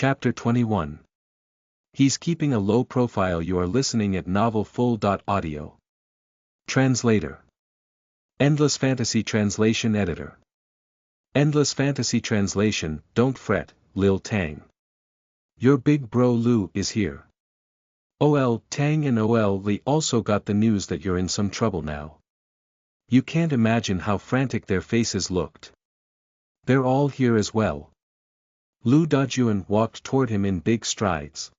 Chapter 21. He's keeping a low profile. You are listening at novelfull.audio. Translator. Endless Fantasy Translation Editor. Endless Fantasy Translation. Don't fret, Lil Tang. Your big bro Lou is here. OL Tang and OL Lee also got the news that you're in some trouble now. You can't imagine how frantic their faces looked. They're all here as well. Lu Dajuan walked toward him in big strides.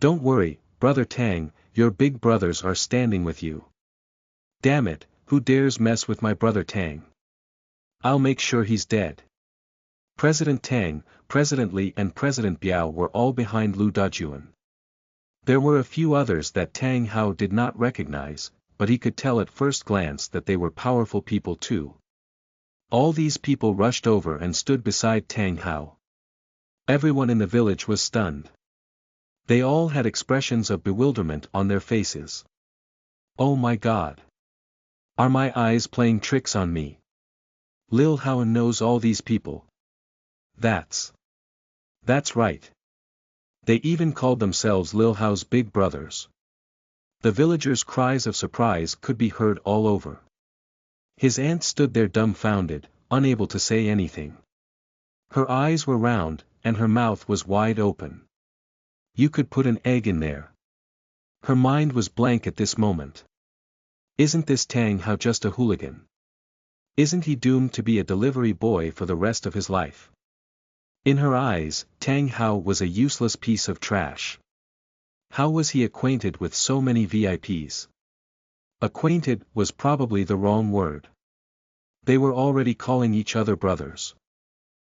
Don't worry, Brother Tang, your big brothers are standing with you. Damn it, who dares mess with my brother Tang? I'll make sure he's dead. President Tang, President Li and President Biao were all behind Lu Dajuan. There were a few others that Tang Hao did not recognize, but he could tell at first glance that they were powerful people too. All these people rushed over and stood beside Tang Hao. Everyone in the village was stunned. They all had expressions of bewilderment on their faces. Oh my God! Are my eyes playing tricks on me? Lil Hao knows all these people. That's right. They even called themselves Lil Hao's big brothers. The villagers' cries of surprise could be heard all over. His aunt stood there dumbfounded, unable to say anything. Her eyes were round, and her mouth was wide open. You could put an egg in there. Her mind was blank at this moment. Isn't this Tang Hao just a hooligan? Isn't he doomed to be a delivery boy for the rest of his life? In her eyes, Tang Hao was a useless piece of trash. How was he acquainted with so many VIPs? Acquainted was probably the wrong word. They were already calling each other brothers.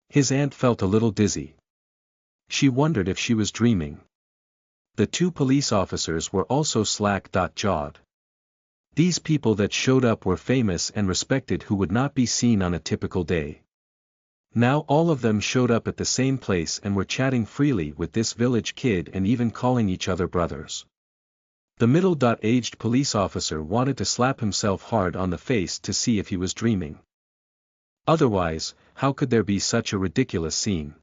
His aunt felt a little dizzy. She wondered if she was dreaming. The two police officers were also slack-jawed. These people that showed up were famous and respected who would not be seen on a typical day. Now all of them showed up at the same place and were chatting freely with this village kid and even calling each other brothers. The middle-aged police officer wanted to slap himself hard on the face to see if he was dreaming. Otherwise, how could there be such a ridiculous scene?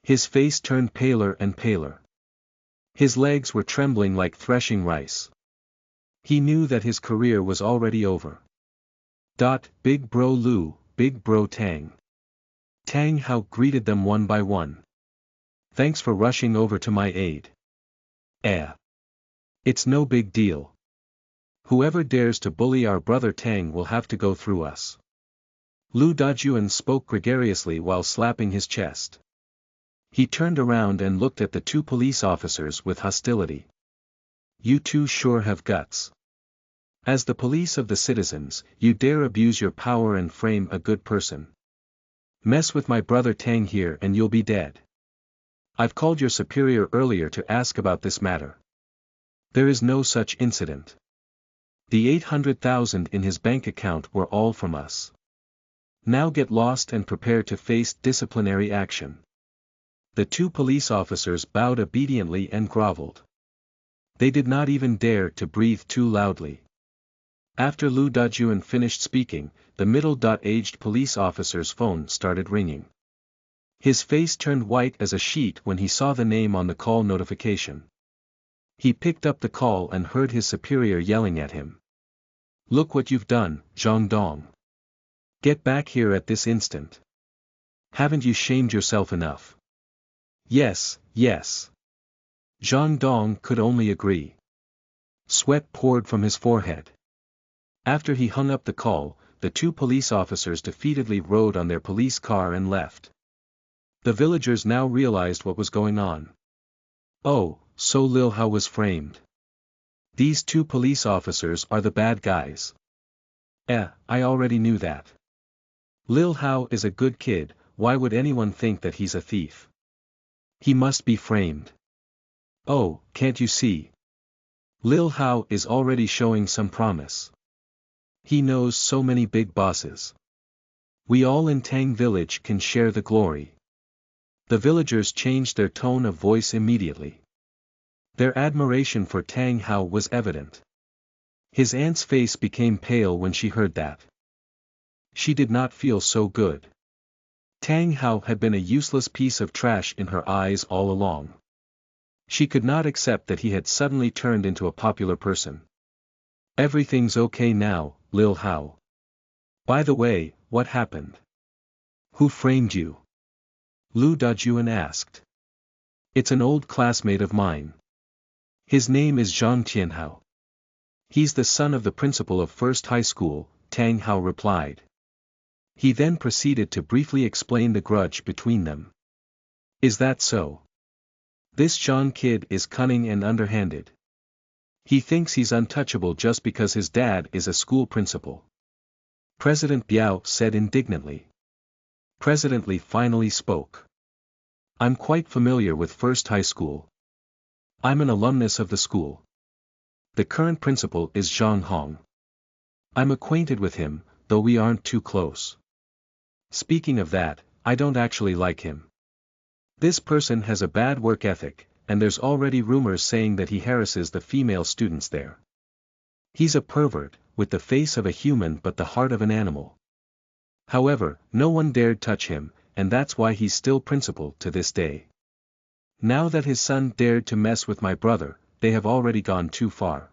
His face turned paler and paler. His legs were trembling like threshing rice. He knew that his career was already over. Big bro Lu, big bro Tang. Tang Hao greeted them one by one. Thanks for rushing over to my aid. It's no big deal. Whoever dares to bully our brother Tang will have to go through us. Lu Dajuan spoke gregariously while slapping his chest. He turned around and looked at the two police officers with hostility. You two sure have guts. As the police of the citizens, you dare abuse your power and frame a good person. Mess with my brother Tang here and you'll be dead. I've called your superior earlier to ask about this matter. There is no such incident. The 800,000 in his bank account were all from us. Now get lost and prepare to face disciplinary action. The two police officers bowed obediently and groveled. They did not even dare to breathe too loudly. After Lu Dajuan finished speaking, the middle-aged police officer's phone started ringing. His face turned white as a sheet when he saw the name on the call notification. He picked up the call and heard his superior yelling at him. Look what you've done, Zhang Dong. Get back here at this instant. Haven't you shamed yourself enough? Yes. Zhang Dong could only agree. Sweat poured from his forehead. After he hung up the call, the two police officers defeatedly rode on their police car and left. The villagers now realized what was going on. Oh, so Lil Hao was framed. These two police officers are the bad guys. I already knew that. Lil Hao is a good kid, why would anyone think that he's a thief? He must be framed. Oh, can't you see? Lil Hao is already showing some promise. He knows so many big bosses. We all in Tang Village can share the glory. The villagers changed their tone of voice immediately. Their admiration for Tang Hao was evident. His aunt's face became pale when she heard that. She did not feel so good. Tang Hao had been a useless piece of trash in her eyes all along. She could not accept that he had suddenly turned into a popular person. Everything's okay now, Lil Hao. By the way, what happened? Who framed you? Lu Dajuan asked. It's an old classmate of mine. His name is Zhang Tianhao. He's the son of the principal of First High School, Tang Hao replied. He then proceeded to briefly explain the grudge between them. Is that so? This Zhang kid is cunning and underhanded. He thinks he's untouchable just because his dad is a school principal. President Biao said indignantly. President Li finally spoke. I'm quite familiar with First High School. I'm an alumnus of the school. The current principal is Zhang Hong. I'm acquainted with him, though we aren't too close. Speaking of that, I don't actually like him. This person has a bad work ethic, and there's already rumors saying that he harasses the female students there. He's a pervert, with the face of a human but the heart of an animal. However, no one dared touch him, and that's why he's still principal to this day. Now that his son dared to mess with my brother, they have already gone too far.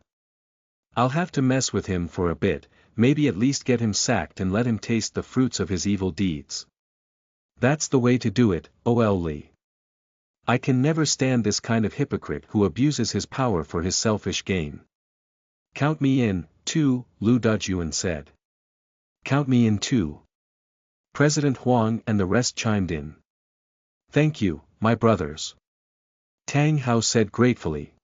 I'll have to mess with him for a bit, maybe at least get him sacked and let him taste the fruits of his evil deeds. That's the way to do it, O.L. Lee. I can never stand this kind of hypocrite who abuses his power for his selfish gain. Count me in, too, Lu Dajuan said. Count me in too. President Huang and the rest chimed in. Thank you, my brothers. Tang Hao said gratefully.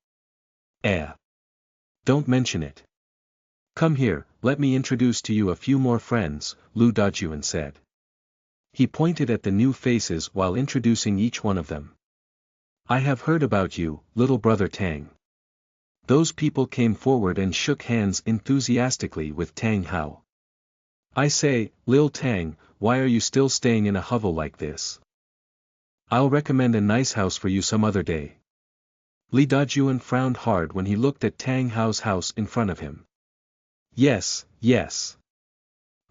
Don't mention it. Come here, let me introduce to you a few more friends, Lu Dajuan said. He pointed at the new faces while introducing each one of them. I have heard about you, little brother Tang. Those people came forward and shook hands enthusiastically with Tang Hao. I say, Lil Tang, why are you still staying in a hovel like this? I'll recommend a nice house for you some other day. Li Dajuan frowned hard when he looked at Tang Hao's house in front of him. Yes, yes.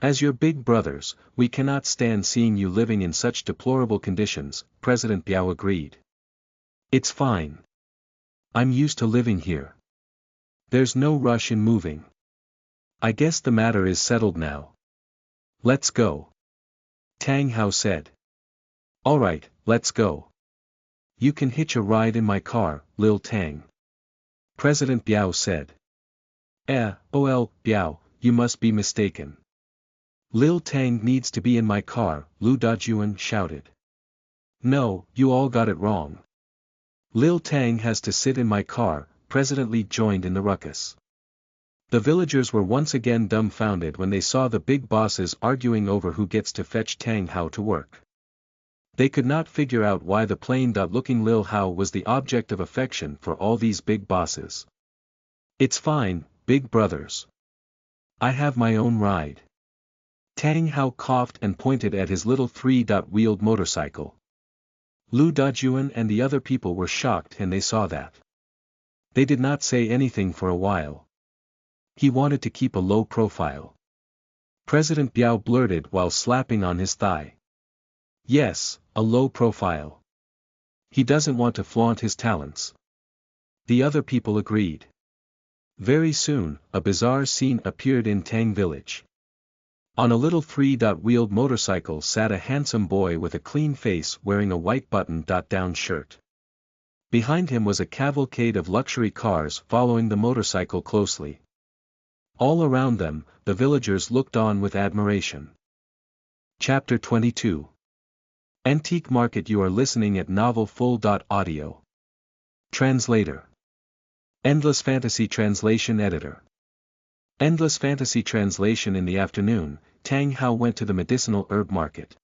As your big brothers, we cannot stand seeing you living in such deplorable conditions, President Biao agreed. It's fine. I'm used to living here. There's no rush in moving. I guess the matter is settled now. Let's go. Tang Hao said. Alright, let's go. You can hitch a ride in my car, Lil Tang. President Biao said. Biao, you must be mistaken. Lil Tang needs to be in my car, Lu Dajuan shouted. No, you all got it wrong. Lil Tang has to sit in my car, President Li joined in the ruckus. The villagers were once again dumbfounded when they saw the big bosses arguing over who gets to fetch Tang Hao to work. They could not figure out why the plain-looking Lil Hao was the object of affection for all these big bosses. It's fine, big brothers. I have my own ride. Tang Hao coughed and pointed at his little three-wheeled motorcycle. Lu Dajuan and the other people were shocked and they saw that. They did not say anything for a while. He wanted to keep a low profile. President Biao blurted while slapping on his thigh. Yes, a low profile. He doesn't want to flaunt his talents. The other people agreed. Very soon, a bizarre scene appeared in Tang Village. On a little three-wheeled motorcycle sat a handsome boy with a clean face wearing a white button-down shirt. Behind him was a cavalcade of luxury cars following the motorcycle closely. All around them, the villagers looked on with admiration. Chapter 22. Antique Market. You are listening at novelfull.audio. Translator. Endless Fantasy Translation Editor. Endless Fantasy Translation. In the afternoon, Tang Hao went to the medicinal herb market.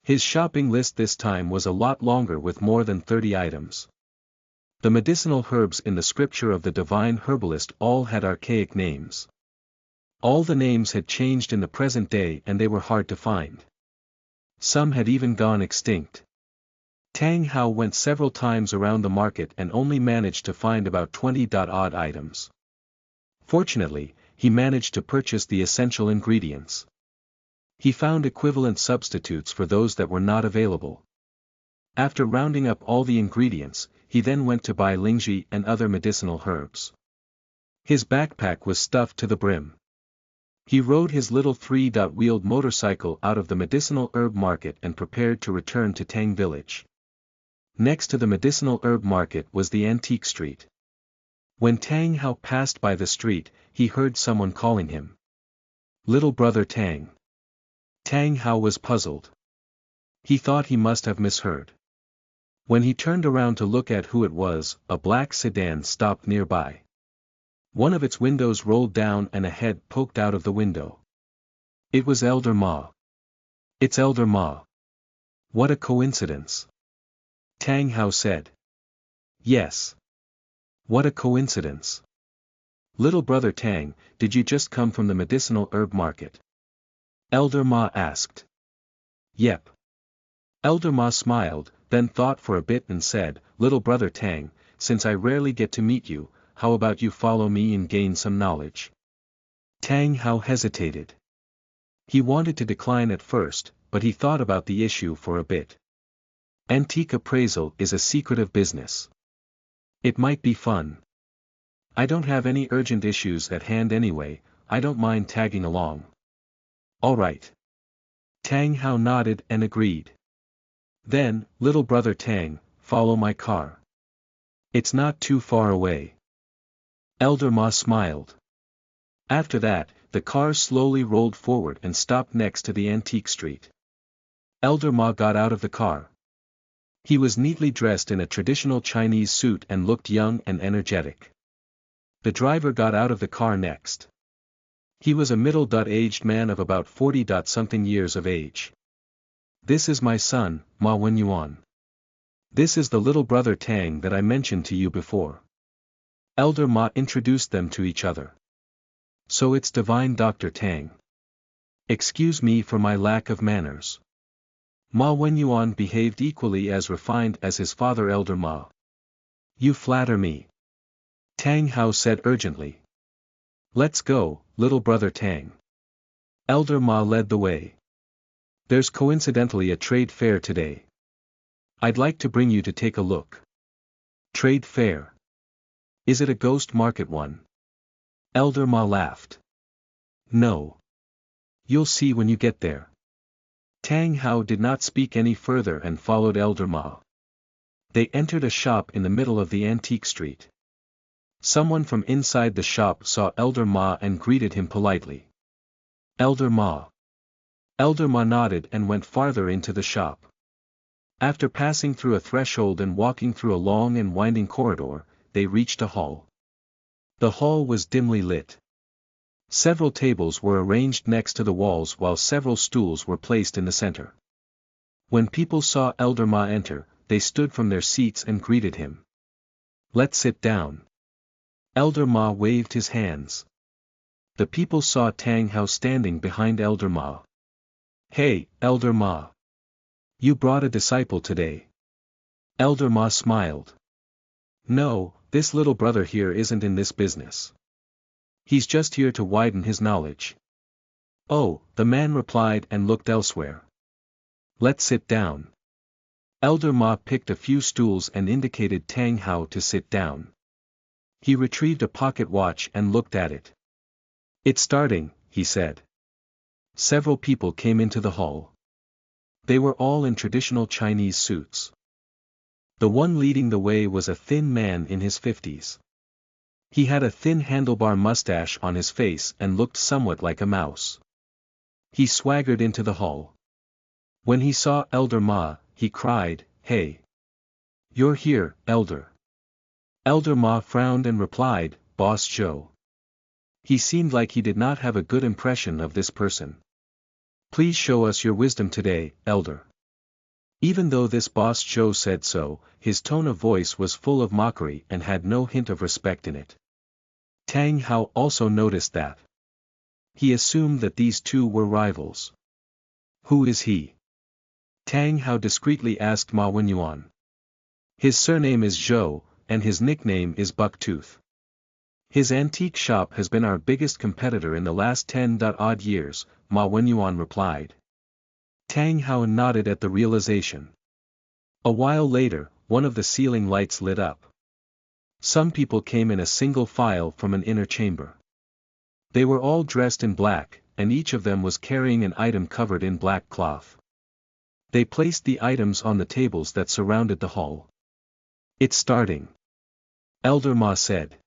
His shopping list this time was a lot longer with more than 30 items. The medicinal herbs in the scripture of the divine herbalist all had archaic names. All the names had changed in the present day and they were hard to find. Some had even gone extinct. Tang Hao went several times around the market and only managed to find about 20-odd items. Fortunately, he managed to purchase the essential ingredients. He found equivalent substitutes for those that were not available. After rounding up all the ingredients, he then went to buy lingzhi and other medicinal herbs. His backpack was stuffed to the brim. He rode his little three-wheeled motorcycle out of the medicinal herb market and prepared to return to Tang village. Next to the medicinal herb market was the antique street. When Tang Hao passed by the street, he heard someone calling him. Little brother Tang. Tang Hao was puzzled. He thought he must have misheard. When he turned around to look at who it was, a black sedan stopped nearby. One of its windows rolled down and a head poked out of the window. It was Elder Ma. It's Elder Ma. What a coincidence. Tang Hao said. Yes. What a coincidence. Little brother Tang, did you just come from the medicinal herb market? Elder Ma asked. Yep. Elder Ma smiled, then thought for a bit and said, Little brother Tang, since I rarely get to meet you, how about you follow me and gain some knowledge? Tang Hao hesitated. He wanted to decline at first, but he thought about the issue for a bit. Antique appraisal is a secretive business. It might be fun. I don't have any urgent issues at hand anyway, I don't mind tagging along. Alright. Tang Hao nodded and agreed. Then, little brother Tang, follow my car. It's not too far away. Elder Ma smiled. After that, the car slowly rolled forward and stopped next to the antique street. Elder Ma got out of the car. He was neatly dressed in a traditional Chinese suit and looked young and energetic. The driver got out of the car next. He was a middle-aged man of about 40-something years of age. This is my son, Ma Wenyuan. This is the little brother Tang that I mentioned to you before. Elder Ma introduced them to each other. So it's divine Dr. Tang. Excuse me for my lack of manners. Ma Wenyuan behaved equally as refined as his father Elder Ma. You flatter me. Tang Hao said urgently. Let's go, little brother Tang. Elder Ma led the way. There's coincidentally a trade fair today. I'd like to bring you to take a look. Trade fair. Is it a ghost market one? Elder Ma laughed. No. You'll see when you get there. Tang Hao did not speak any further and followed Elder Ma. They entered a shop in the middle of the antique street. Someone from inside the shop saw Elder Ma and greeted him politely. Elder Ma. Elder Ma nodded and went farther into the shop. After passing through a threshold and walking through a long and winding corridor, they reached a hall. The hall was dimly lit. Several tables were arranged next to the walls while several stools were placed in the center. When people saw Elder Ma enter, they stood from their seats and greeted him. Let's sit down. Elder Ma waved his hands. The people saw Tang Hao standing behind Elder Ma. Hey, Elder Ma. You brought a disciple today. Elder Ma smiled. No, this little brother here isn't in this business. He's just here to widen his knowledge. Oh, the man replied and looked elsewhere. Let's sit down. Elder Ma picked a few stools and indicated Tang Hao to sit down. He retrieved a pocket watch and looked at it. It's starting, he said. Several people came into the hall. They were all in traditional Chinese suits. The one leading the way was a thin man in his 50s. He had a thin handlebar mustache on his face and looked somewhat like a mouse. He swaggered into the hall. When he saw Elder Ma, he cried, Hey! You're here, Elder. Elder Ma frowned and replied, Boss Zhou. He seemed like he did not have a good impression of this person. Please show us your wisdom today, Elder. Even though this Boss Zhou said so, his tone of voice was full of mockery and had no hint of respect in it. Tang Hao also noticed that. He assumed that these two were rivals. Who is he? Tang Hao discreetly asked Ma Wenyuan. His surname is Zhou, and his nickname is Bucktooth. His antique shop has been our biggest competitor in the last 10-odd years, Ma Wenyuan replied. Tang Hao nodded at the realization. A while later, one of the ceiling lights lit up. Some people came in a single file from an inner chamber. They were all dressed in black, and each of them was carrying an item covered in black cloth. They placed the items on the tables that surrounded the hall. It's starting. Elder Ma said.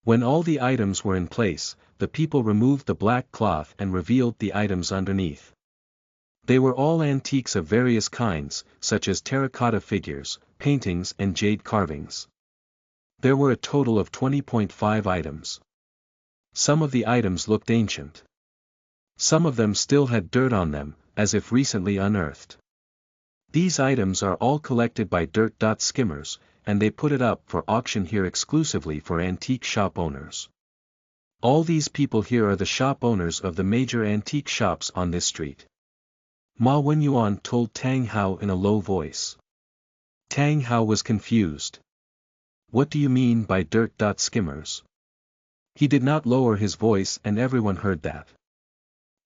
When all the items were in place, the people removed the black cloth and revealed the items underneath. They were all antiques of various kinds, such as terracotta figures, paintings and jade carvings. There were a total of 20.5 items. Some of the items looked ancient. Some of them still had dirt on them, as if recently unearthed. These items are all collected by Dirt. Skimmers, and they put it up for auction here exclusively for antique shop owners. All these people here are the shop owners of the major antique shops on this street. Ma Wenyuan told Tang Hao in a low voice. Tang Hao was confused. What do you mean by Dirt. Skimmers? He did not lower his voice and everyone heard that.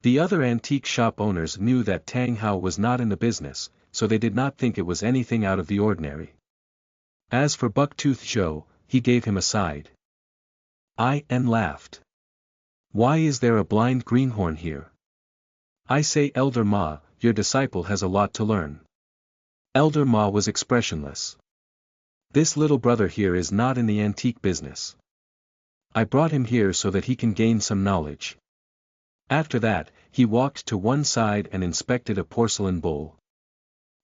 The other antique shop owners knew that Tang Hao was not in the business, so they did not think it was anything out of the ordinary. As for Bucktooth Zhou, he gave him a side eye and laughed. Why is there a blind greenhorn here? I say, Elder Ma, your disciple has a lot to learn. Elder Ma was expressionless. This little brother here is not in the antique business. I brought him here so that he can gain some knowledge. After that, he walked to one side and inspected a porcelain bowl.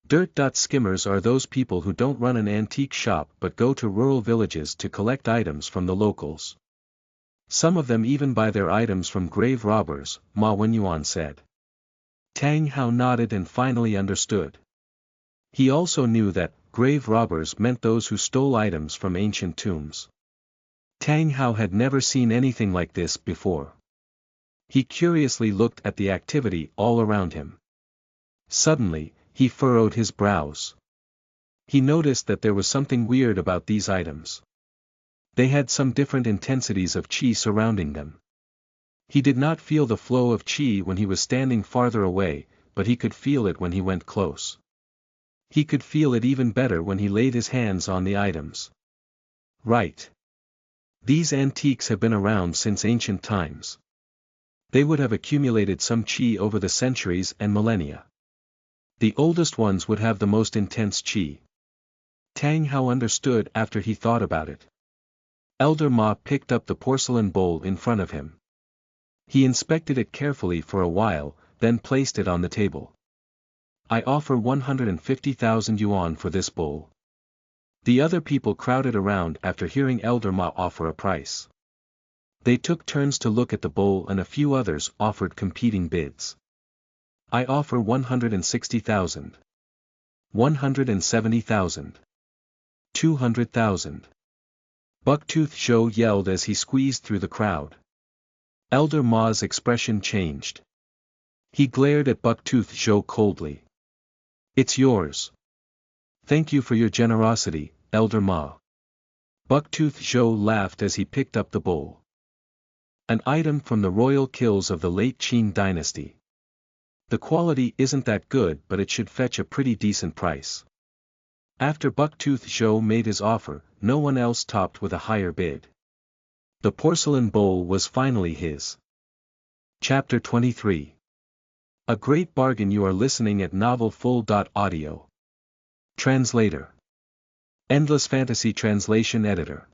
Dirt. Skimmers are those people who don't run an antique shop but go to rural villages to collect items from the locals. Some of them even buy their items from grave robbers, Ma Wenyuan said. Tang Hao nodded and finally understood. He also knew that grave robbers meant those who stole items from ancient tombs. Tang Hao had never seen anything like this before. He curiously looked at the activity all around him. Suddenly, he furrowed his brows. He noticed that there was something weird about these items. They had some different intensities of qi surrounding them. He did not feel the flow of qi when he was standing farther away, but he could feel it when he went close. He could feel it even better when he laid his hands on the items. Right. These antiques have been around since ancient times. They would have accumulated some qi over the centuries and millennia. The oldest ones would have the most intense qi. Tang Hao understood after he thought about it. Elder Ma picked up the porcelain bowl in front of him. He inspected it carefully for a while, then placed it on the table. I offer 150,000 yuan for this bowl. The other people crowded around after hearing Elder Ma offer a price. They took turns to look at the bowl and a few others offered competing bids. I offer 160,000. 170,000. 200,000. Bucktooth Zhou yelled as he squeezed through the crowd. Elder Ma's expression changed. He glared at Bucktooth Zhou coldly. It's yours. Thank you for your generosity, Elder Ma. Bucktooth Zhou laughed as he picked up the bowl. An item from the royal kills of the late Qin dynasty. The quality isn't that good, but it should fetch a pretty decent price. After Bucktooth Zhou made his offer, no one else topped with a higher bid. The porcelain bowl was finally his. Chapter 23. A great bargain. You are listening at novelfull.audio. Translator. Endless Fantasy Translation Editor.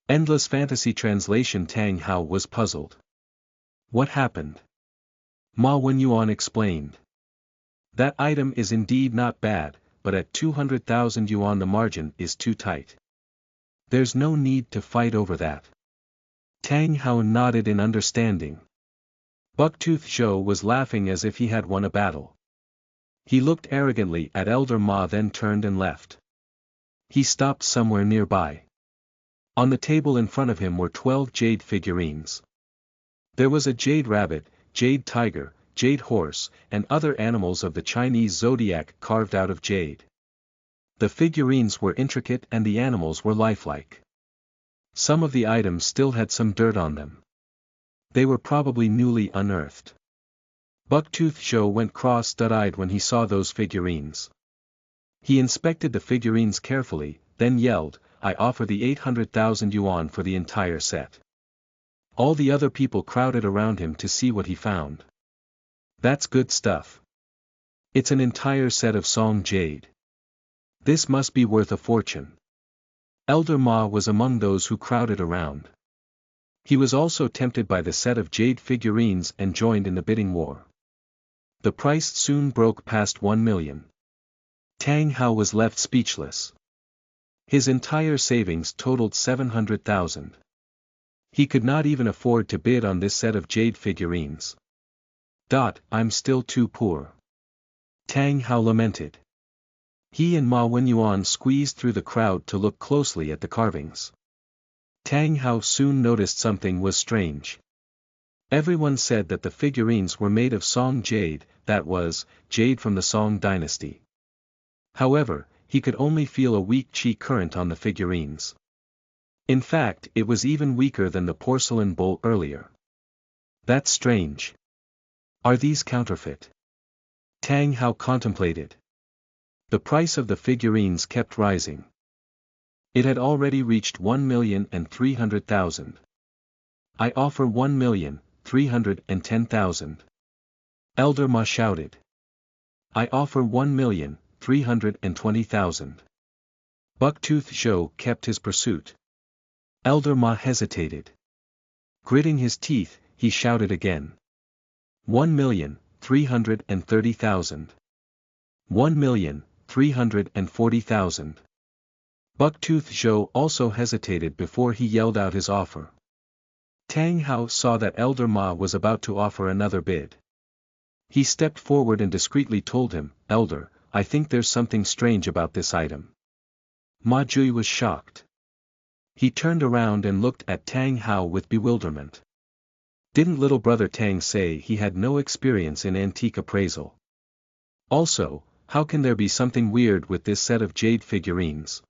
Endless Fantasy Translation. Tang Hao was puzzled. What happened? Ma Wenyuan explained. That item is indeed not bad, but at 200,000 yuan the margin is too tight. There's no need to fight over that. Tang Hao nodded in understanding. Bucktooth Zhou was laughing as if he had won a battle. He looked arrogantly at Elder Ma, then turned and left. He stopped somewhere nearby. On the table in front of him were 12 jade figurines. There was a jade rabbit, jade tiger, jade horse, and other animals of the Chinese zodiac carved out of jade. The figurines were intricate and the animals were lifelike. Some of the items still had some dirt on them. They were probably newly unearthed. Bucktooth Joe went cross-eyed when he saw those figurines. He inspected the figurines carefully, then yelled, "I offer the 800,000 yuan for the entire set." All the other people crowded around him to see what he found. That's good stuff. It's an entire set of song jade. This must be worth a fortune. Elder Ma was among those who crowded around. He was also tempted by the set of jade figurines and joined in the bidding war. The price soon broke past 1 million. Tang Hao was left speechless. His entire savings totaled 700,000. He could not even afford to bid on this set of jade figurines. I'm still too poor. Tang Hao lamented. He and Ma Wenyuan squeezed through the crowd to look closely at the carvings. Tang Hao soon noticed something was strange. Everyone said that the figurines were made of Song jade, that was, jade from the Song dynasty. However, he could only feel a weak qi current on the figurines. In fact, it was even weaker than the porcelain bowl earlier. That's strange. Are these counterfeit? Tang Hao contemplated. The price of the figurines kept rising. It had already reached 1,300,000. I offer 1,310,000. Elder Ma shouted. I offer 1,320,000. Bucktooth Joe kept his pursuit. Elder Ma hesitated. Gritting his teeth, he shouted again. 1,330,000. 1,340,000. Bucktooth Joe also hesitated before he yelled out his offer. Tang Hao saw that Elder Ma was about to offer another bid. He stepped forward and discreetly told him, Elder, I think there's something strange about this item. Ma Jui was shocked. He turned around and looked at Tang Hao with bewilderment. Didn't little brother Tang say he had no experience in antique appraisal? Also, how can there be something weird with this set of jade figurines?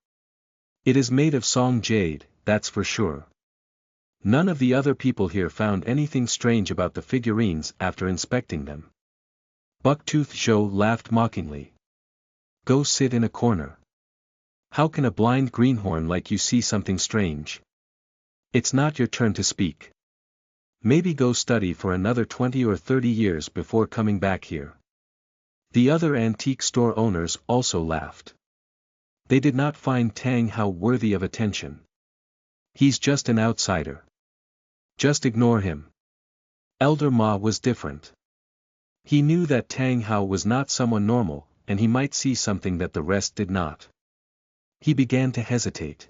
It is made of Song jade, that's for sure. None of the other people here found anything strange about the figurines after inspecting them. Bucktooth Joe laughed mockingly. Go sit in a corner. How can a blind greenhorn like you see something strange? It's not your turn to speak. Maybe go study for another 20 or 30 years before coming back here. The other antique store owners also laughed. They did not find Tang Hao worthy of attention. He's just an outsider. Just ignore him. Elder Ma was different. He knew that Tang Hao was not someone normal, and he might see something that the rest did not. He began to hesitate.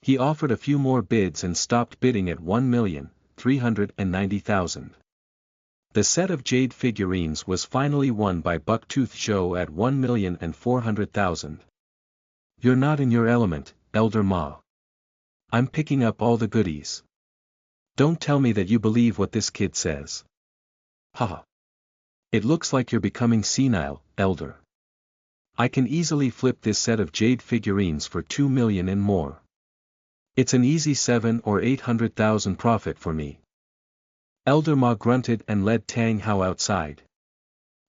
He offered a few more bids and stopped bidding at 1,390,000. The set of jade figurines was finally won by Bucktooth Joe at 1,400,000. You're not in your element, Elder Ma. I'm picking up all the goodies. Don't tell me that you believe what this kid says. Haha. It looks like you're becoming senile, Elder. I can easily flip this set of jade figurines for 2 million and more. It's an easy 7 or 800,000 profit for me. Elder Ma grunted and led Tang Hao outside.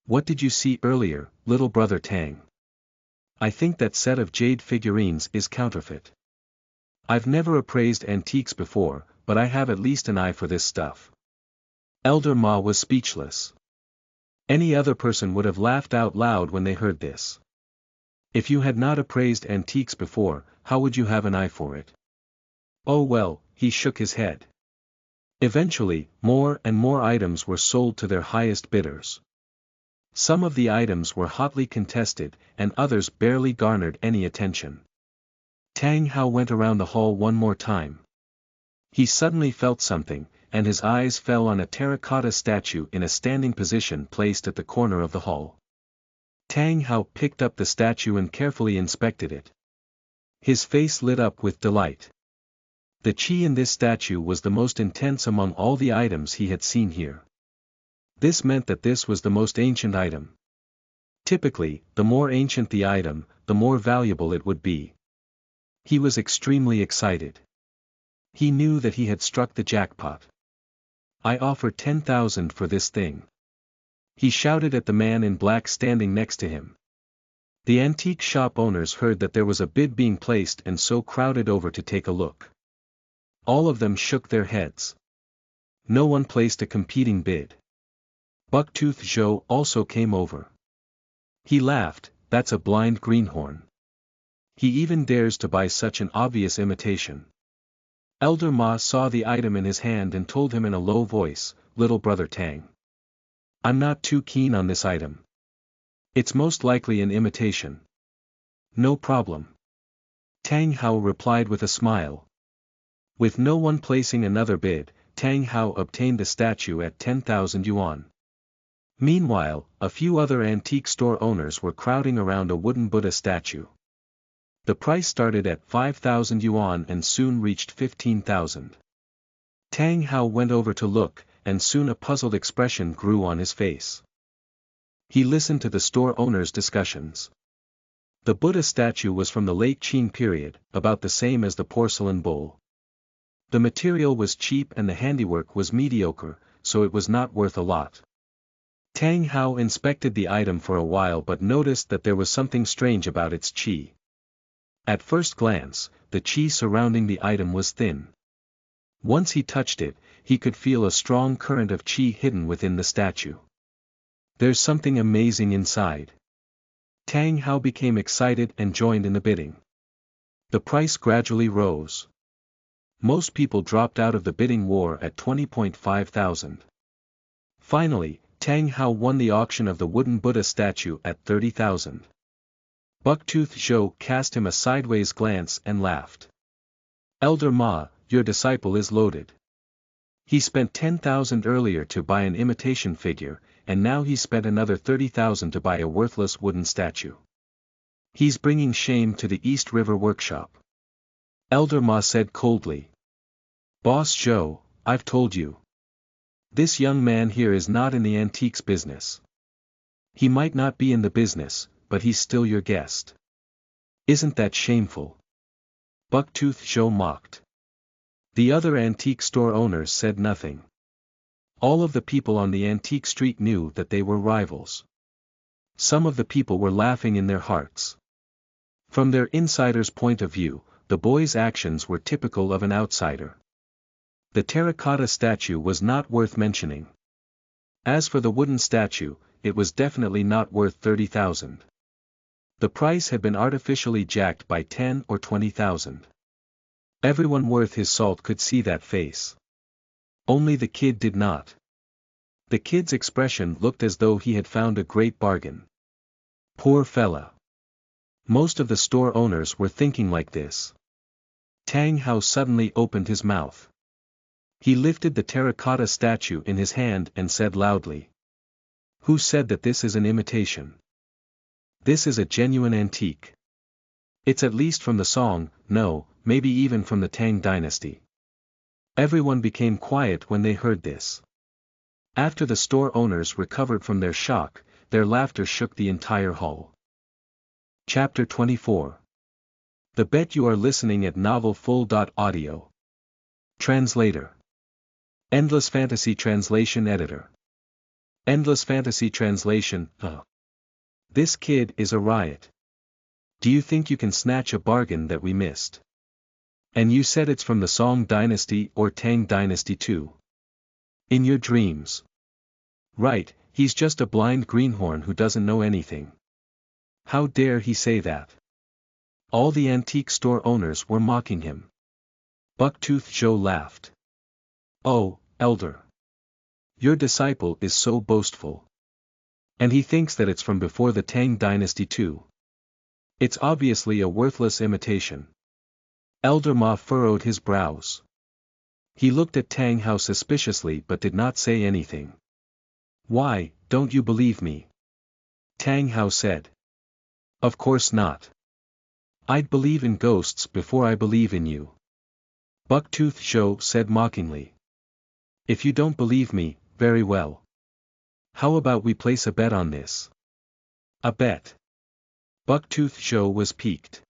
What did you see earlier, little brother Tang? I think that set of jade figurines is counterfeit. I've never appraised antiques before, but I have at least an eye for this stuff. Elder Ma was speechless. Any other person would have laughed out loud when they heard this. If you had not appraised antiques before, how would you have an eye for it? Oh well, he shook his head. Eventually, more and more items were sold to their highest bidders. Some of the items were hotly contested, and others barely garnered any attention. Tang Hao went around the hall one more time. He suddenly felt something, and his eyes fell on a terracotta statue in a standing position placed at the corner of the hall. Tang Hao picked up the statue and carefully inspected it. His face lit up with delight. The qi in this statue was the most intense among all the items he had seen here. This meant that this was the most ancient item. Typically, the more ancient the item, the more valuable it would be. He was extremely excited. He knew that he had struck the jackpot. I offer 10,000 for this thing. He shouted at the man in black standing next to him. The antique shop owners heard that there was a bid being placed and so crowded over to take a look. All of them shook their heads. No one placed a competing bid. Bucktooth Joe also came over. He laughed, "That's a blind greenhorn. He even dares to buy such an obvious imitation." Elder Ma saw the item in his hand and told him in a low voice, "Little brother Tang. I'm not too keen on this item. It's most likely an imitation." "No problem." Tang Hao replied with a smile. With no one placing another bid, Tang Hao obtained the statue at 10,000 yuan. Meanwhile, a few other antique store owners were crowding around a wooden Buddha statue. The price started at 5,000 yuan and soon reached 15,000. Tang Hao went over to look, and soon a puzzled expression grew on his face. He listened to the store owners' discussions. The Buddha statue was from the late Qin period, about the same as the porcelain bowl. The material was cheap and the handiwork was mediocre, so it was not worth a lot. Tang Hao inspected the item for a while but noticed that there was something strange about its qi. At first glance, the qi surrounding the item was thin. Once he touched it, he could feel a strong current of qi hidden within the statue. "There's something amazing inside." Tang Hao became excited and joined in the bidding. The price gradually rose. Most people dropped out of the bidding war at 20.5 thousand. Finally, Tang Hao won the auction of the wooden Buddha statue at 30,000. Bucktooth Joe cast him a sideways glance and laughed. "Elder Ma, your disciple is loaded. He spent 10,000 earlier to buy an imitation figure, and now he spent another 30,000 to buy a worthless wooden statue. He's bringing shame to the East River workshop." Elder Ma said coldly. "Boss Joe, I've told you. This young man here is not in the antiques business. He might not be in the business, but he's still your guest. Isn't that shameful?" Bucktooth Joe mocked. The other antique store owners said nothing. All of the people on the antique street knew that they were rivals. Some of the people were laughing in their hearts. From their insider's point of view, the boy's actions were typical of an outsider. The terracotta statue was not worth mentioning. As for the wooden statue, it was definitely not worth 30,000. The price had been artificially jacked by 10 or 20,000. Everyone worth his salt could see that face. Only the kid did not. The kid's expression looked as though he had found a great bargain. Poor fella. Most of the store owners were thinking like this. Tang Hao suddenly opened his mouth. He lifted the terracotta statue in his hand and said loudly. "Who said that this is an imitation? This is a genuine antique. It's at least from the Song, no, maybe even from the Tang dynasty." Everyone became quiet when they heard this. After the store owners recovered from their shock, their laughter shook the entire hall. Chapter 24. The Bet. You are listening at novelfull.audio. Translator. Endless Fantasy Translation Editor. Endless Fantasy Translation. This kid is a riot. Do you think you can snatch a bargain that we missed? And you said it's from the Song dynasty or Tang dynasty too? In your dreams. Right, he's just a blind greenhorn who doesn't know anything. How dare he say that? All the antique store owners were mocking him. Bucktooth Joe laughed. "Oh, Elder. Your disciple is so boastful. And he thinks that it's from before the Tang dynasty too. It's obviously a worthless imitation." Elder Ma furrowed his brows. He looked at Tang Hao suspiciously but did not say anything. "Why, don't you believe me?" Tang Hao said. "Of course not. I'd believe in ghosts before I believe in you." Bucktooth Joe said mockingly. "If you don't believe me, very well. How about we place a bet on this?" "A bet?" Bucktooth Joe was piqued.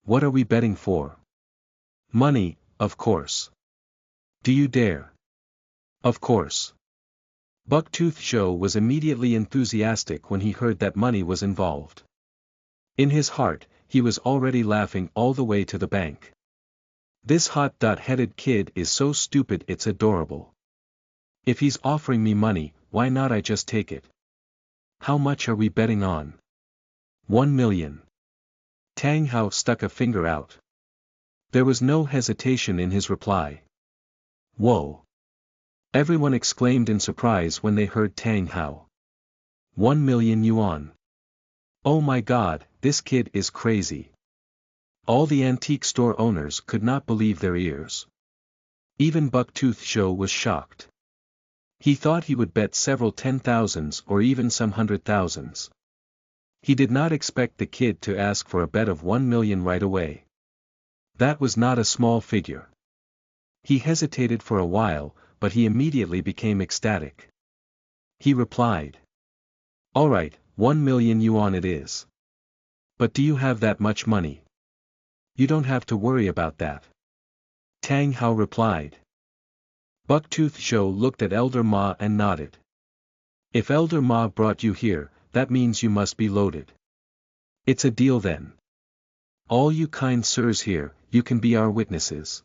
"What are we betting for?" "Money, of course. Do you dare? Of course. Bucktooth Joe was immediately enthusiastic when he heard that money was involved. In his heart, he was already laughing all the way to the bank. This hot-headed kid is so stupid it's adorable. If he's offering me money, why not I just take it? How much are we betting on? 1 million. Tang Hao stuck a finger out. There was no hesitation in his reply. Whoa! Everyone exclaimed in surprise when they heard Tang Hao. 1 million yuan. Oh my god, this kid is crazy. All the antique store owners could not believe their ears. Even Bucktooth Joe was shocked. He thought he would bet several 10,000s or even some 100,000s. He did not expect the kid to ask for a bet of 1 million right away. That was not a small figure. He hesitated for a while, but he immediately became ecstatic. He replied. Alright, 1 million yuan it is. But do you have that much money? You don't have to worry about that. Tang Hao replied. Bucktooth Joe looked at Elder Ma and nodded. If Elder Ma brought you here, that means you must be loaded. It's a deal then. All you kind sirs here, you can be our witnesses.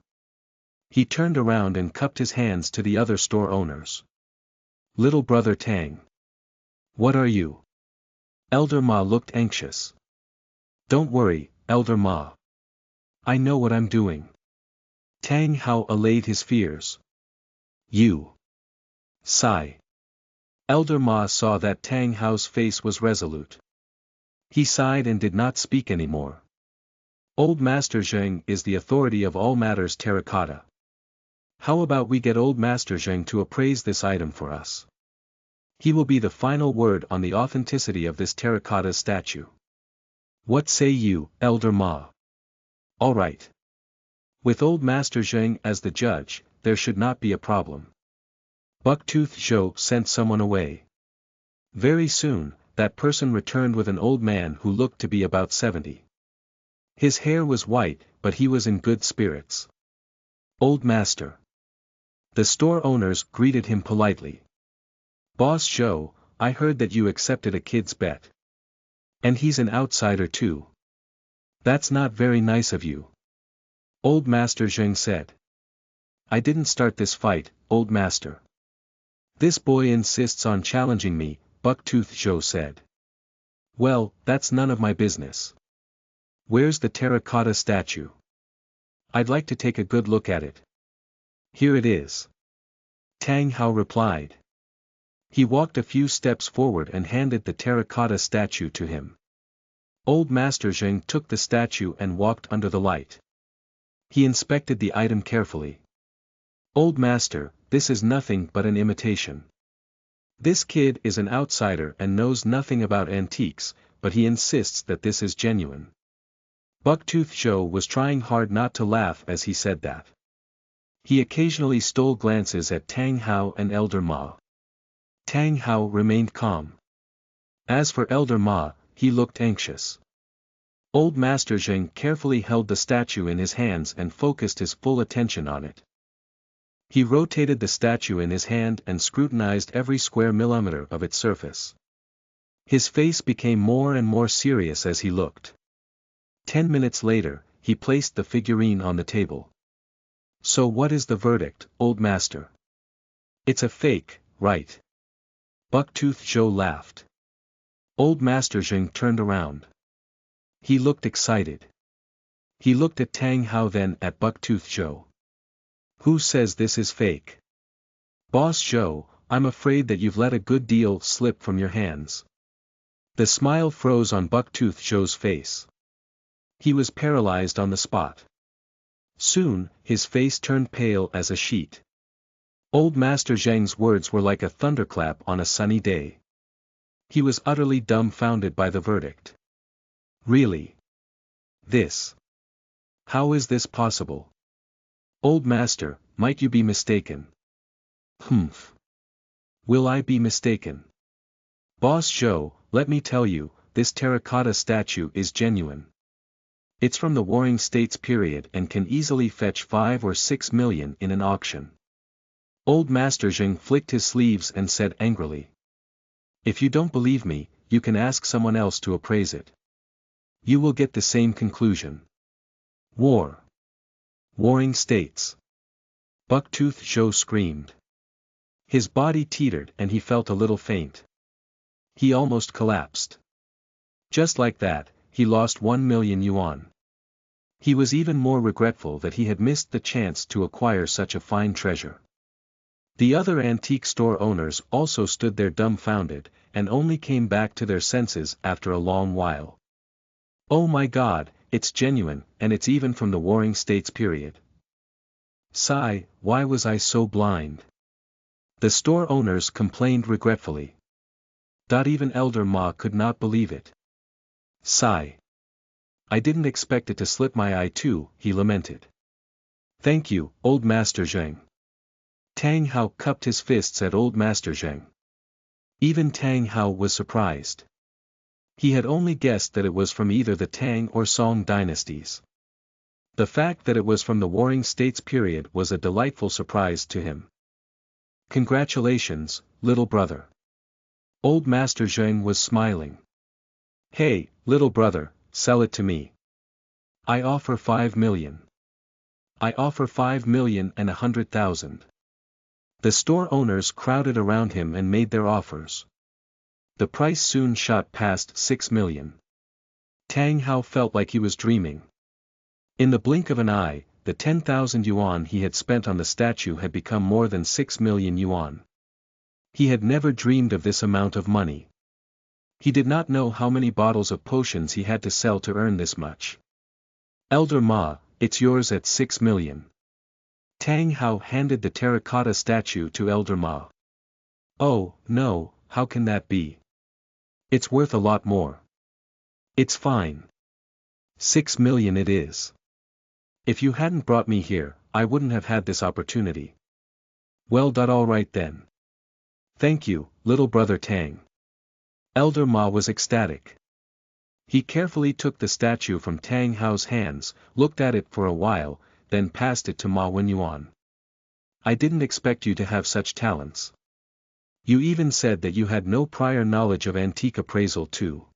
He turned around and cupped his hands to the other store owners. Little brother Tang. What are you? Elder Ma looked anxious. Don't worry, Elder Ma. I know what I'm doing. Tang Hao allayed his fears. You. Sigh. Elder Ma saw that Tang Hao's face was resolute. He sighed and did not speak anymore. Old Master Zheng is the authority of all matters terracotta. How about we get Old Master Zheng to appraise this item for us? He will be the final word on the authenticity of this terracotta statue. What say you, Elder Ma? All right. With Old Master Zheng as the judge, there should not be a problem. Bucktooth Joe sent someone away. Very soon, that person returned with an old man who looked to be about 70. His hair was white, but he was in good spirits. Old Master. The store owners greeted him politely. Boss Joe, I heard that you accepted a kid's bet. And he's an outsider too. That's not very nice of you. Old Master Zheng said. I didn't start this fight, Old Master. This boy insists on challenging me, Bucktooth Joe said. Well, that's none of my business. Where's the terracotta statue? I'd like to take a good look at it. Here it is. Tang Hao replied. He walked a few steps forward and handed the terracotta statue to him. Old Master Zheng took the statue and walked under the light. He inspected the item carefully. Old Master, this is nothing but an imitation. This kid is an outsider and knows nothing about antiques, but he insists that this is genuine. Bucktooth Joe was trying hard not to laugh as he said that. He occasionally stole glances at Tang Hao and Elder Ma. Tang Hao remained calm. As for Elder Ma, he looked anxious. Old Master Zheng carefully held the statue in his hands and focused his full attention on it. He rotated the statue in his hand and scrutinized every square millimeter of its surface. His face became more and more serious as he looked. 10 minutes later, he placed the figurine on the table. So what is the verdict, Old Master? It's a fake, right? Bucktooth Joe laughed. Old Master Zheng turned around. He looked excited. He looked at Tang Hao then at Bucktooth Joe. Who says this is fake? Boss Joe, I'm afraid that you've let a good deal slip from your hands. The smile froze on Bucktooth Joe's face. He was paralyzed on the spot. Soon, his face turned pale as a sheet. Old Master Zheng's words were like a thunderclap on a sunny day. He was utterly dumbfounded by the verdict. Really? This? How is this possible? Old Master, might you be mistaken? Humph. Will I be mistaken? Boss Joe, let me tell you, this terracotta statue is genuine. It's from the Warring States period and can easily fetch 5 or 6 million in an auction. Old Master Zheng flicked his sleeves and said angrily. If you don't believe me, you can ask someone else to appraise it. You will get the same conclusion. War. Warring States. Bucktooth Joe screamed. His body teetered and he felt a little faint. He almost collapsed. Just like that, he lost 1 million yuan. He was even more regretful that he had missed the chance to acquire such a fine treasure. The other antique store owners also stood there dumbfounded, and only came back to their senses after a long while. Oh my God, it's genuine, and it's even from the Warring States period. Sigh, why was I so blind? The store owners complained regretfully. Even Elder Ma could not believe it. Sigh. I didn't expect it to slip my eye too, he lamented. Thank you, Old Master Zheng. Tang Hao cupped his fists at Old Master Zheng. Even Tang Hao was surprised. He had only guessed that it was from either the Tang or Song dynasties. The fact that it was from the Warring States period was a delightful surprise to him. Congratulations, little brother. Old Master Zheng was smiling. Hey, little brother, sell it to me. I offer 5 million. I offer 5,100,000. The store owners crowded around him and made their offers. The price soon shot past 6 million. Tang Hao felt like he was dreaming. In the blink of an eye, the 10,000 yuan he had spent on the statue had become more than 6 million yuan. He had never dreamed of this amount of money. He did not know how many bottles of potions he had to sell to earn this much. Elder Ma, it's yours at 6 million. Tang Hao handed the terracotta statue to Elder Ma. Oh, no, how can that be? It's worth a lot more. It's fine. 6 million it is. If you hadn't brought me here, I wouldn't have had this opportunity. Well, all right then. Thank you, little brother Tang. Elder Ma was ecstatic. He carefully took the statue from Tang Hao's hands, looked at it for a while, then passed it to Ma Wenyuan. I didn't expect you to have such talents. You even said that you had no prior knowledge of antique appraisal too.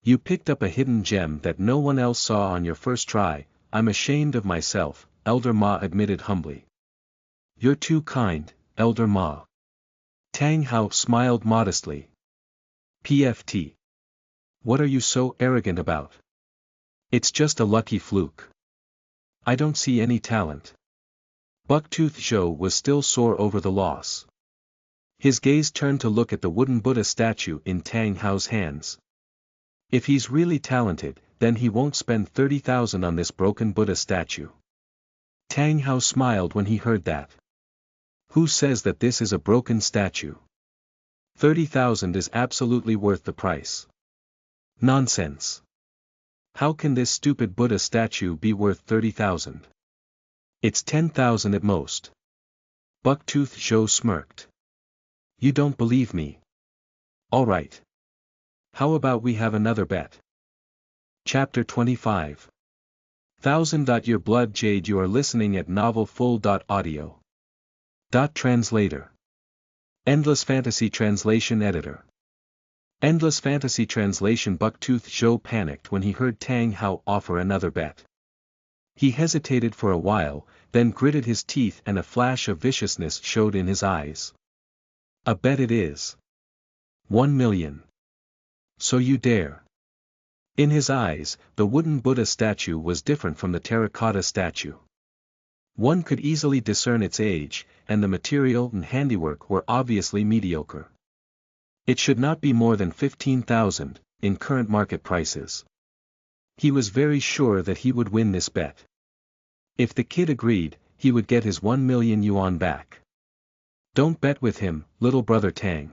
You picked up a hidden gem that no one else saw on your first try. I'm ashamed of myself, Elder Ma admitted humbly. You're too kind, Elder Ma. Tang Hao smiled modestly. PFT. What are you so arrogant about? It's just a lucky fluke. I don't see any talent. Bucktooth Zhou was still sore over the loss. His gaze turned to look at the wooden Buddha statue in Tang Hao's hands. If he's really talented, then he won't spend 30,000 on this broken Buddha statue. Tang Hao smiled when he heard that. Who says that this is a broken statue? 30,000 is absolutely worth the price. Nonsense. How can this stupid Buddha statue be worth 30,000? It's 10,000 at most. Bucktooth Zhou smirked. You don't believe me. All right. How about we have another bet? Chapter 25. 1000. Your blood jade. You are listening at novelfull.audio. Translator. Endless Fantasy Translation Editor. Endless Fantasy Translation. Bucktooth Zhou panicked when he heard Tang Hao offer another bet. He hesitated for a while, then gritted his teeth and a flash of viciousness showed in his eyes. A bet it is. 1 million. So you dare. In his eyes, the wooden Buddha statue was different from the terracotta statue. One could easily discern its age, and the material and handiwork were obviously mediocre. It should not be more than 15,000, in current market prices. He was very sure that he would win this bet. If the kid agreed, he would get his 1 million yuan back. Don't bet with him, little brother Tang.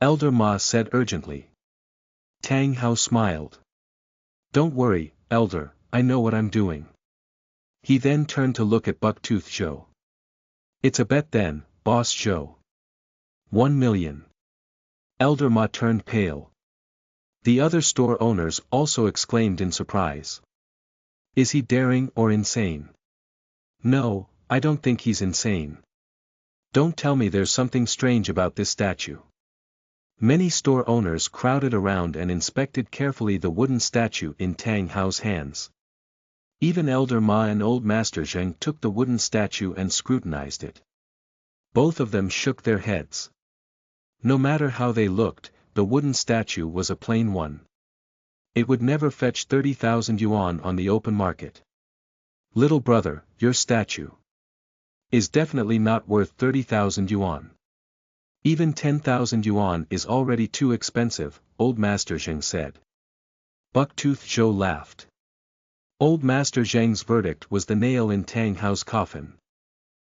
Elder Ma said urgently. Tang Hao smiled. Don't worry, Elder, I know what I'm doing. He then turned to look at Bucktooth Zhou. It's a bet then, Boss Zhou. 1 million. Elder Ma turned pale. The other store owners also exclaimed in surprise. Is he daring or insane? No, I don't think he's insane. Don't tell me there's something strange about this statue. Many store owners crowded around and inspected carefully the wooden statue in Tang Hao's hands. Even Elder Ma and Old Master Zheng took the wooden statue and scrutinized it. Both of them shook their heads. No matter how they looked, the wooden statue was a plain one. It would never fetch 30,000 yuan on the open market. Little brother, your statue is definitely not worth 30,000 yuan. Even 10,000 yuan is already too expensive, Old Master Zheng said. Bucktooth Zhou laughed. Old Master Zheng's verdict was the nail in Tang Hao's coffin.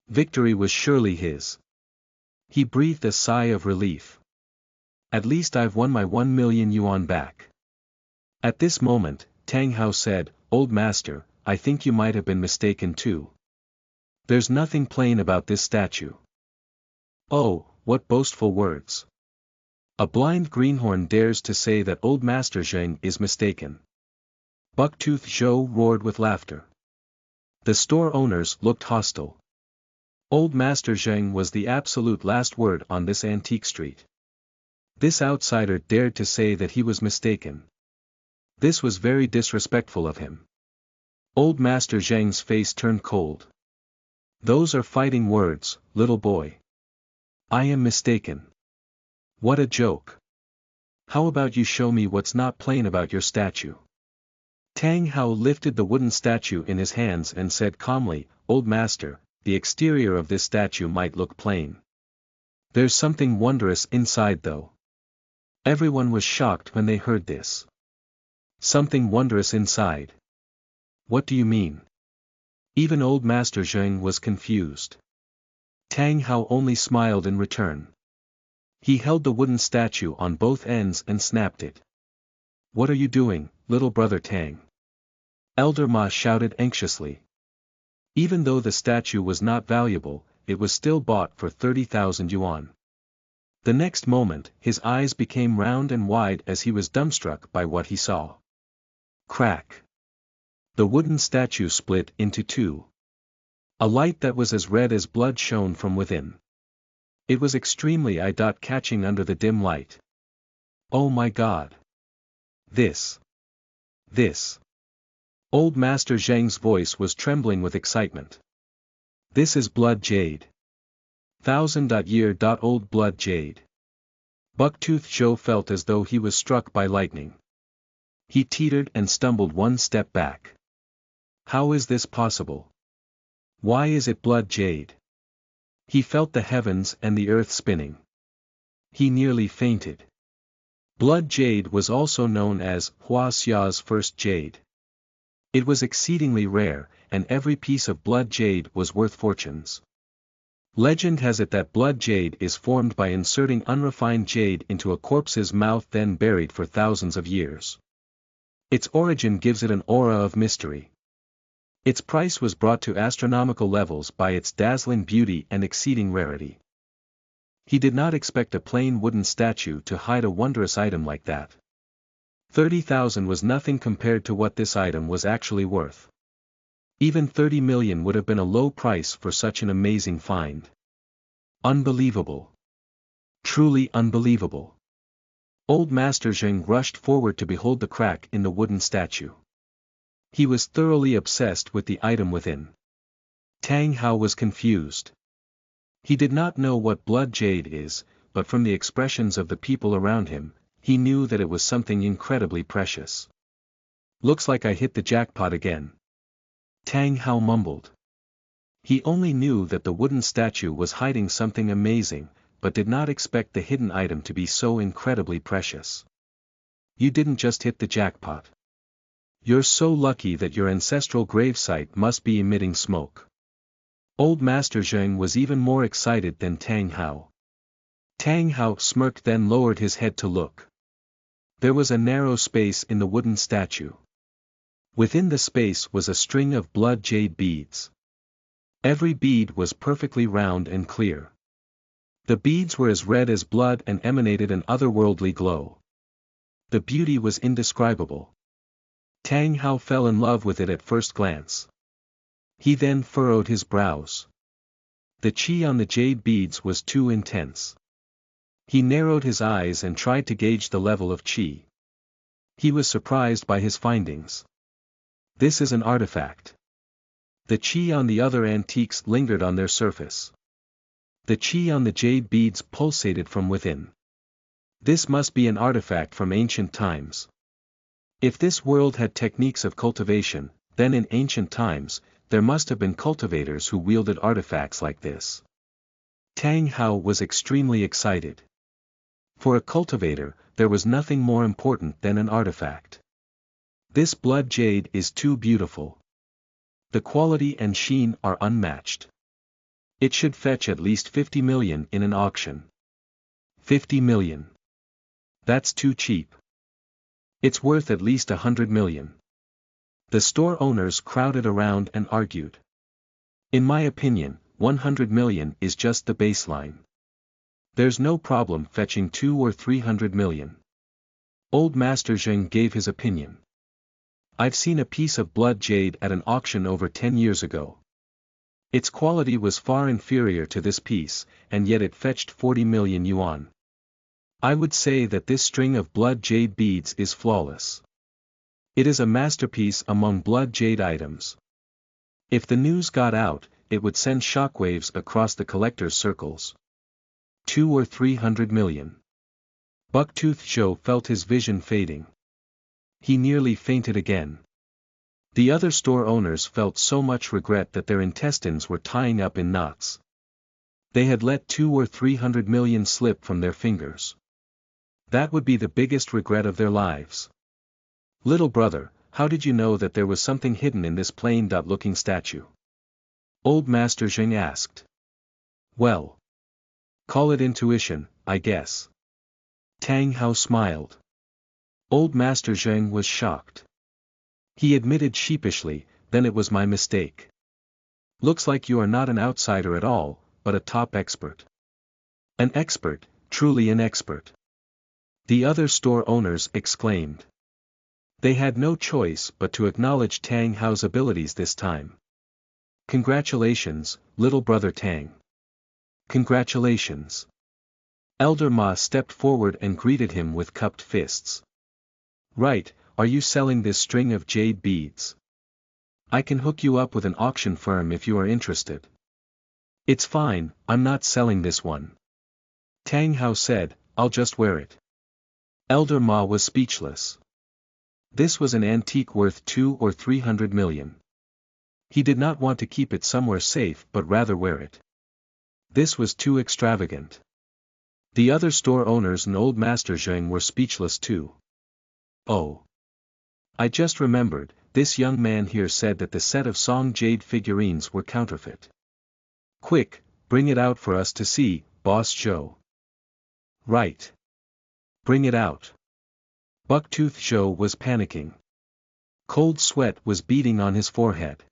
Victory was surely his. He breathed a sigh of relief. At least I've won my 1 million yuan back. At this moment, Tang Hao said, Old Master, I think you might have been mistaken too. There's nothing plain about this statue. Oh, what boastful words. A blind greenhorn dares to say that Old Master Zheng is mistaken. Bucktooth Zhou roared with laughter. The store owners looked hostile. Old Master Zheng was the absolute last word on this antique street. This outsider dared to say that he was mistaken. This was very disrespectful of him. Old Master Zheng's face turned cold. Those are fighting words, little boy. I am mistaken. What a joke. How about you show me what's not plain about your statue? Tang Hao lifted the wooden statue in his hands and said calmly, Old Master, the exterior of this statue might look plain. There's something wondrous inside though. Everyone was shocked when they heard this. Something wondrous inside. What do you mean? Even Old Master Zheng was confused. Tang Hao only smiled in return. He held the wooden statue on both ends and snapped it. What are you doing, little brother Tang? Elder Ma shouted anxiously. Even though the statue was not valuable, it was still bought for 30,000 yuan. The next moment, his eyes became round and wide as he was dumbstruck by what he saw. Crack! The wooden statue split into two. A light that was as red as blood shone from within. It was extremely eye-catching under the dim light. Oh my God! This! Old Master Zheng's voice was trembling with excitement. This is blood jade. 1000-year old blood jade. Bucktooth Zhou felt as though he was struck by lightning. He teetered and stumbled one step back. How is this possible? Why is it blood jade? He felt the heavens and the earth spinning. He nearly fainted. Blood jade was also known as Hua Xia's first jade. It was exceedingly rare, and every piece of blood jade was worth fortunes. Legend has it that blood jade is formed by inserting unrefined jade into a corpse's mouth then buried for thousands of years. Its origin gives it an aura of mystery. Its price was brought to astronomical levels by its dazzling beauty and exceeding rarity. He did not expect a plain wooden statue to hide a wondrous item like that. 30,000 was nothing compared to what this item was actually worth. Even 30 million would have been a low price for such an amazing find. Unbelievable. Truly unbelievable. Old Master Zheng rushed forward to behold the crack in the wooden statue. He was thoroughly obsessed with the item within. Tang Hao was confused. He did not know what blood jade is, but from the expressions of the people around him, he knew that it was something incredibly precious. Looks like I hit the jackpot again. Tang Hao mumbled. He only knew that the wooden statue was hiding something amazing, but did not expect the hidden item to be so incredibly precious. You didn't just hit the jackpot. You're so lucky that your ancestral gravesite must be emitting smoke. Old Master Zheng was even more excited than Tang Hao. Tang Hao smirked then lowered his head to look. There was a narrow space in the wooden statue. Within the space was a string of blood jade beads. Every bead was perfectly round and clear. The beads were as red as blood and emanated an otherworldly glow. The beauty was indescribable. Tang Hao fell in love with it at first glance. He then furrowed his brows. The qi on the jade beads was too intense. He narrowed his eyes and tried to gauge the level of qi. He was surprised by his findings. This is an artifact. The qi on the other antiques lingered on their surface. The qi on the jade beads pulsated from within. This must be an artifact from ancient times. If this world had techniques of cultivation, then in ancient times, there must have been cultivators who wielded artifacts like this. Tang Hao was extremely excited. For a cultivator, there was nothing more important than an artifact. This blood jade is too beautiful. The quality and sheen are unmatched. It should fetch at least 50 million in an auction. 50 million. That's too cheap. It's worth at least 100 million. The store owners crowded around and argued. In my opinion, 100 million is just the baseline. There's no problem fetching 200 or 300 million. Old Master Zheng gave his opinion. I've seen a piece of blood jade at an auction over 10 years ago. Its quality was far inferior to this piece, and yet it fetched 40 million yuan. I would say that this string of blood jade beads is flawless. It is a masterpiece among blood jade items. If the news got out, it would send shockwaves across the collectors' circles. 200 or 300 million. Bucktooth Zhou felt his vision fading. He nearly fainted again. The other store owners felt so much regret that their intestines were tying up in knots. They had let 200 or 300 million slip from their fingers. That would be the biggest regret of their lives. Little brother, how did you know that there was something hidden in this plain-looking statue? Old Master Zheng asked. Well. Call it intuition, I guess. Tang Hao smiled. Old Master Zheng was shocked. He admitted sheepishly, then it was my mistake. Looks like you are not an outsider at all, but a top expert. An expert, truly an expert. The other store owners exclaimed. They had no choice but to acknowledge Tang Hao's abilities this time. Congratulations, little brother Tang. Congratulations. Elder Ma stepped forward and greeted him with cupped fists. Right, are you selling this string of jade beads? I can hook you up with an auction firm if you are interested. It's fine, I'm not selling this one. Tang Hao said, I'll just wear it. Elder Ma was speechless. This was an antique worth 200 or 300 million. He did not want to keep it somewhere safe but rather wear it. This was too extravagant. The other store owners and Old Master Zheng were speechless too. Oh. I just remembered, this young man here said that the set of Song Jade figurines were counterfeit. Quick, bring it out for us to see, Boss Zhou. Right. Bring it out. Bucktooth Zhou was panicking. Cold sweat was beading on his forehead.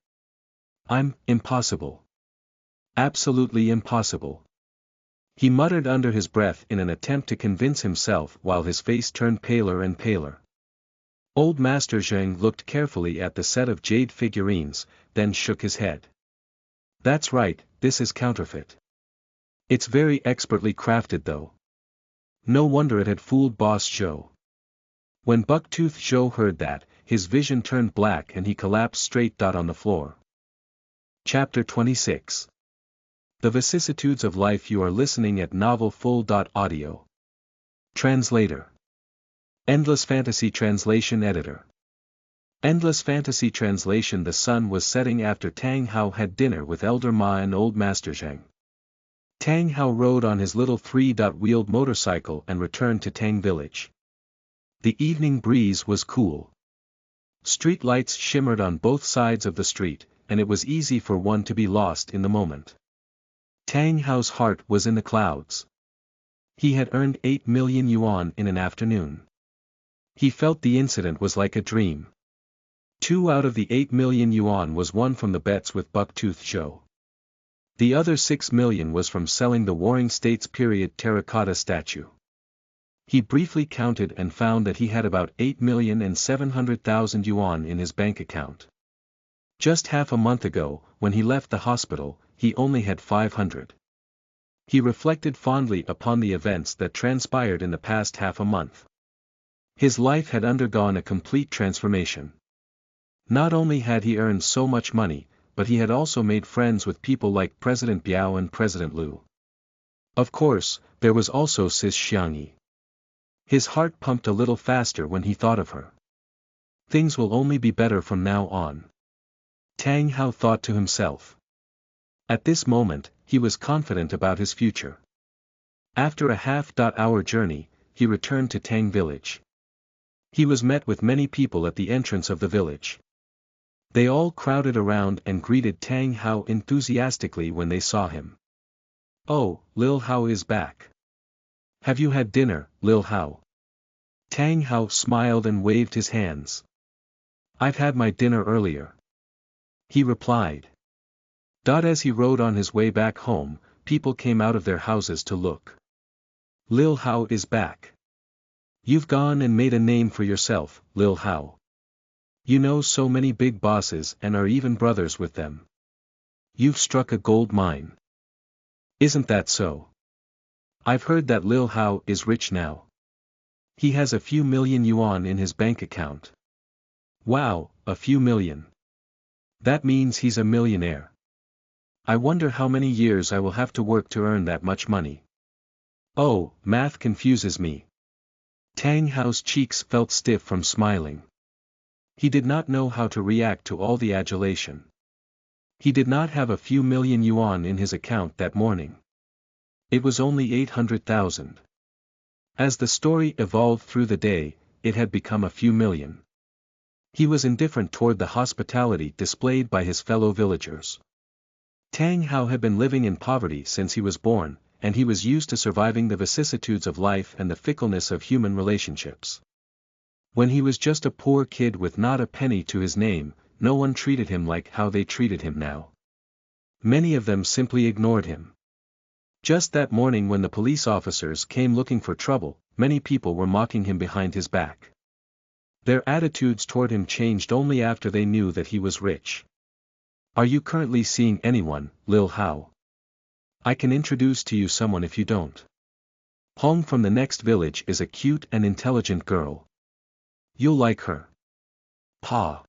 Impossible. Absolutely impossible. He muttered under his breath in an attempt to convince himself while his face turned paler and paler. Old Master Zheng looked carefully at the set of jade figurines, then shook his head. That's right, this is counterfeit. It's very expertly crafted though. No wonder it had fooled Boss Zhou. When Bucktooth Zhou heard that, his vision turned black and he collapsed straight on the floor. Chapter 26. The Vicissitudes of Life. You are listening at novelfull.audio. Translator. Endless Fantasy Translation Editor. Endless Fantasy Translation. The sun was setting after Tang Hao had dinner with Elder Ma and Old Master Zheng. Tang Hao rode on his little three-wheeled motorcycle and returned to Tang Village. The evening breeze was cool. Street lights shimmered on both sides of the street, and it was easy for one to be lost in the moment. Tang Hao's heart was in the clouds. He had earned 8 million yuan in an afternoon. He felt the incident was like a dream. 2 out of the 8 million yuan was won from the bets with Bucktooth Zhou. The other 6 million was from selling the Warring States period terracotta statue. He briefly counted and found that he had about 8,700,000 yuan in his bank account. Just half a month ago, when he left the hospital, he only had 500. He reflected fondly upon the events that transpired in the past half a month. His life had undergone a complete transformation. Not only had he earned so much money, but he had also made friends with people like President Biao and President Liu. Of course, there was also Sis Xiangyi. His heart pumped a little faster when he thought of her. Things will only be better from now on. Tang Hao thought to himself. At this moment, he was confident about his future. After a half-hour journey, he returned to Tang village. He was met with many people at the entrance of the village. They all crowded around and greeted Tang Hao enthusiastically when they saw him. "Oh, Lil Hao is back. Have you had dinner, Lil Hao?" Tang Hao smiled and waved his hands. "I've had my dinner earlier," he replied. As he rode on his way back home, people came out of their houses to look. "Lil Hao is back. You've gone and made a name for yourself, Lil Hao. You know so many big bosses and are even brothers with them. You've struck a gold mine. Isn't that so? I've heard that Lil Hao is rich now. He has a few million yuan in his bank account." "Wow, a few million. That means he's a millionaire. I wonder how many years I will have to work to earn that much money. Oh, math confuses me." Tang Hao's cheeks felt stiff from smiling. He did not know how to react to all the adulation. He did not have a few million yuan in his account that morning. It was only 800,000. As the story evolved through the day, it had become a few million. He was indifferent toward the hospitality displayed by his fellow villagers. Tang Hao had been living in poverty since he was born, and he was used to surviving the vicissitudes of life and the fickleness of human relationships. When he was just a poor kid with not a penny to his name, no one treated him like how they treated him now. Many of them simply ignored him. Just that morning when the police officers came looking for trouble, many people were mocking him behind his back. Their attitudes toward him changed only after they knew that he was rich. "Are you currently seeing anyone, Lil Hao? I can introduce to you someone if you don't. Hong from the next village is a cute and intelligent girl. You'll like her." "Pa.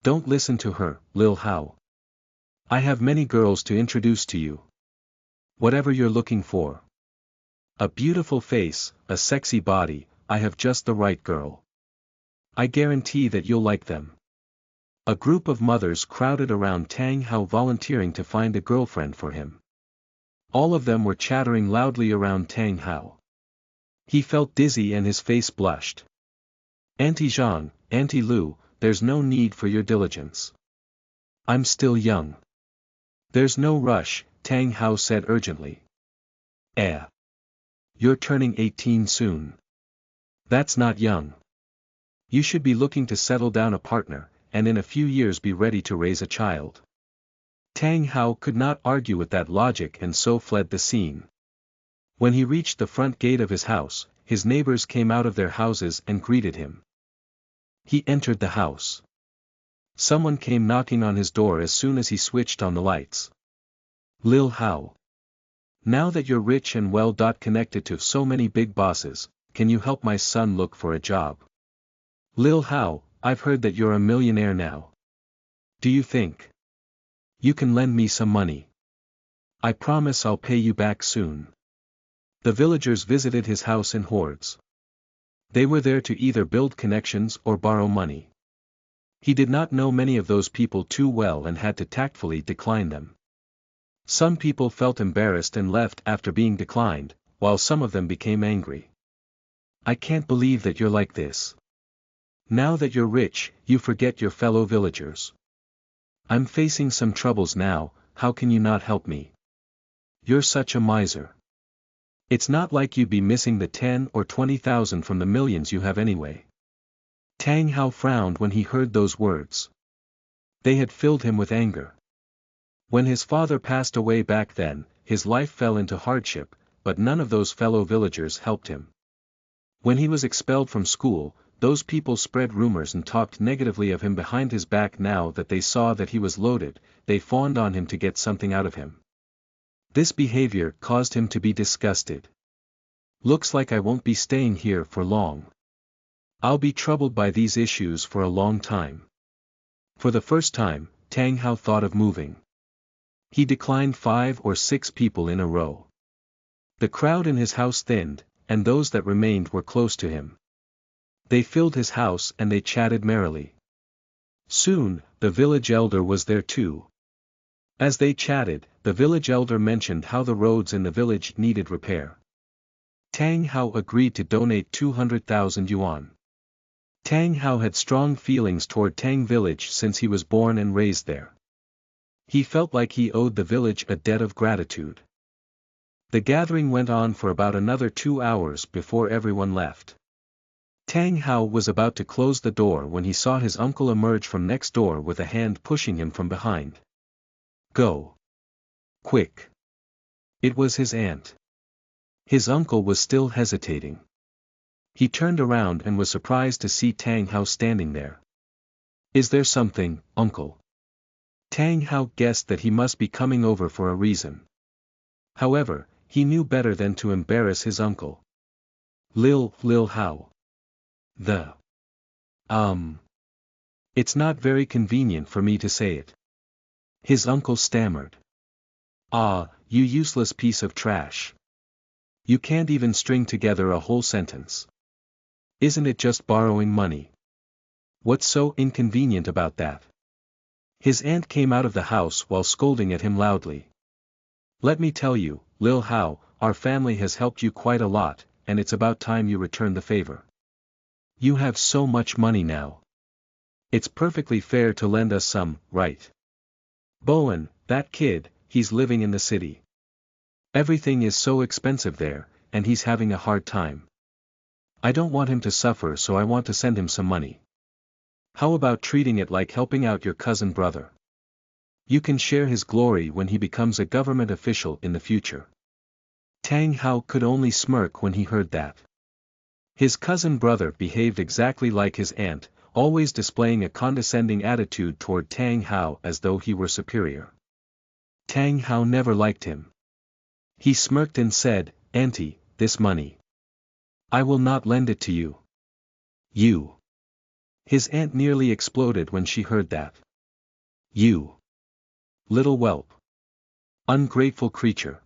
Don't listen to her, Lil Hao. I have many girls to introduce to you. Whatever you're looking for. A beautiful face, a sexy body, I have just the right girl. I guarantee that you'll like them." A group of mothers crowded around Tang Hao volunteering to find a girlfriend for him. All of them were chattering loudly around Tang Hao. He felt dizzy and his face blushed. "Auntie Zhang, Auntie Lu, there's no need for your diligence. I'm still young." "There's no rush," Tang Hao said urgently. You're turning 18 soon. That's not young. You should be looking to settle down a partner, and in a few years be ready to raise a child." Tang Hao could not argue with that logic and so fled the scene. When he reached the front gate of his house, his neighbors came out of their houses and greeted him. He entered the house. Someone came knocking on his door as soon as he switched on the lights. "Lil Hao. Now that you're rich and well connected to so many big bosses, can you help my son look for a job? Lil Hao, I've heard that you're a millionaire now. Do you think you can lend me some money? I promise I'll pay you back soon." The villagers visited his house in hordes. They were there to either build connections or borrow money. He did not know many of those people too well and had to tactfully decline them. Some people felt embarrassed and left after being declined, while some of them became angry. "I can't believe that you're like this. Now that you're rich, you forget your fellow villagers. I'm facing some troubles now, how can you not help me? You're such a miser. It's not like you'd be missing the 10 or 20,000 from the millions you have anyway." Tang Hao frowned when he heard those words. They had filled him with anger. When his father passed away back then, his life fell into hardship, but none of those fellow villagers helped him. When he was expelled from school, those people spread rumors and talked negatively of him behind his back. Now that they saw that he was loaded, they fawned on him to get something out of him. This behavior caused him to be disgusted. Looks like I won't be staying here for long. I'll be troubled by these issues for a long time. For the first time, Tang Hao thought of moving. He declined 5 or 6 people in a row. The crowd in his house thinned, and those that remained were close to him. They filled his house and they chatted merrily. Soon, the village elder was there too. As they chatted, the village elder mentioned how the roads in the village needed repair. Tang Hao agreed to donate 200,000 yuan. Tang Hao had strong feelings toward Tang village since he was born and raised there. He felt like he owed the village a debt of gratitude. The gathering went on for about another 2 hours before everyone left. Tang Hao was about to close the door when he saw his uncle emerge from next door with a hand pushing him from behind. Go. Quick. It was his aunt. His uncle was still hesitating. He turned around and was surprised to see Tang Hao standing there. Is there something, uncle? Tang Hao guessed that he must be coming over for a reason. However, he knew better than to embarrass his uncle. Lil Hao. It's not very convenient for me to say it. His uncle stammered. Ah, you useless piece of trash. You can't even string together a whole sentence. Isn't it just borrowing money? What's so inconvenient about that? His aunt came out of the house while scolding at him loudly. Let me tell you, Lil Hao, our family has helped you quite a lot, and it's about time you return the favor. You have so much money now. It's perfectly fair to lend us some, right? Bowen, that kid, he's living in the city. Everything is so expensive there, and he's having a hard time. I don't want him to suffer, so I want to send him some money. How about treating it like helping out your cousin brother? You can share his glory when he becomes a government official in the future. Tang Hao could only smirk when he heard that. His cousin brother behaved exactly like his aunt, always displaying a condescending attitude toward Tang Hao as though he were superior. Tang Hao never liked him. He smirked and said, Auntie, this money. I will not lend it to you. You. His aunt nearly exploded when she heard that. You. Little whelp. Ungrateful creature.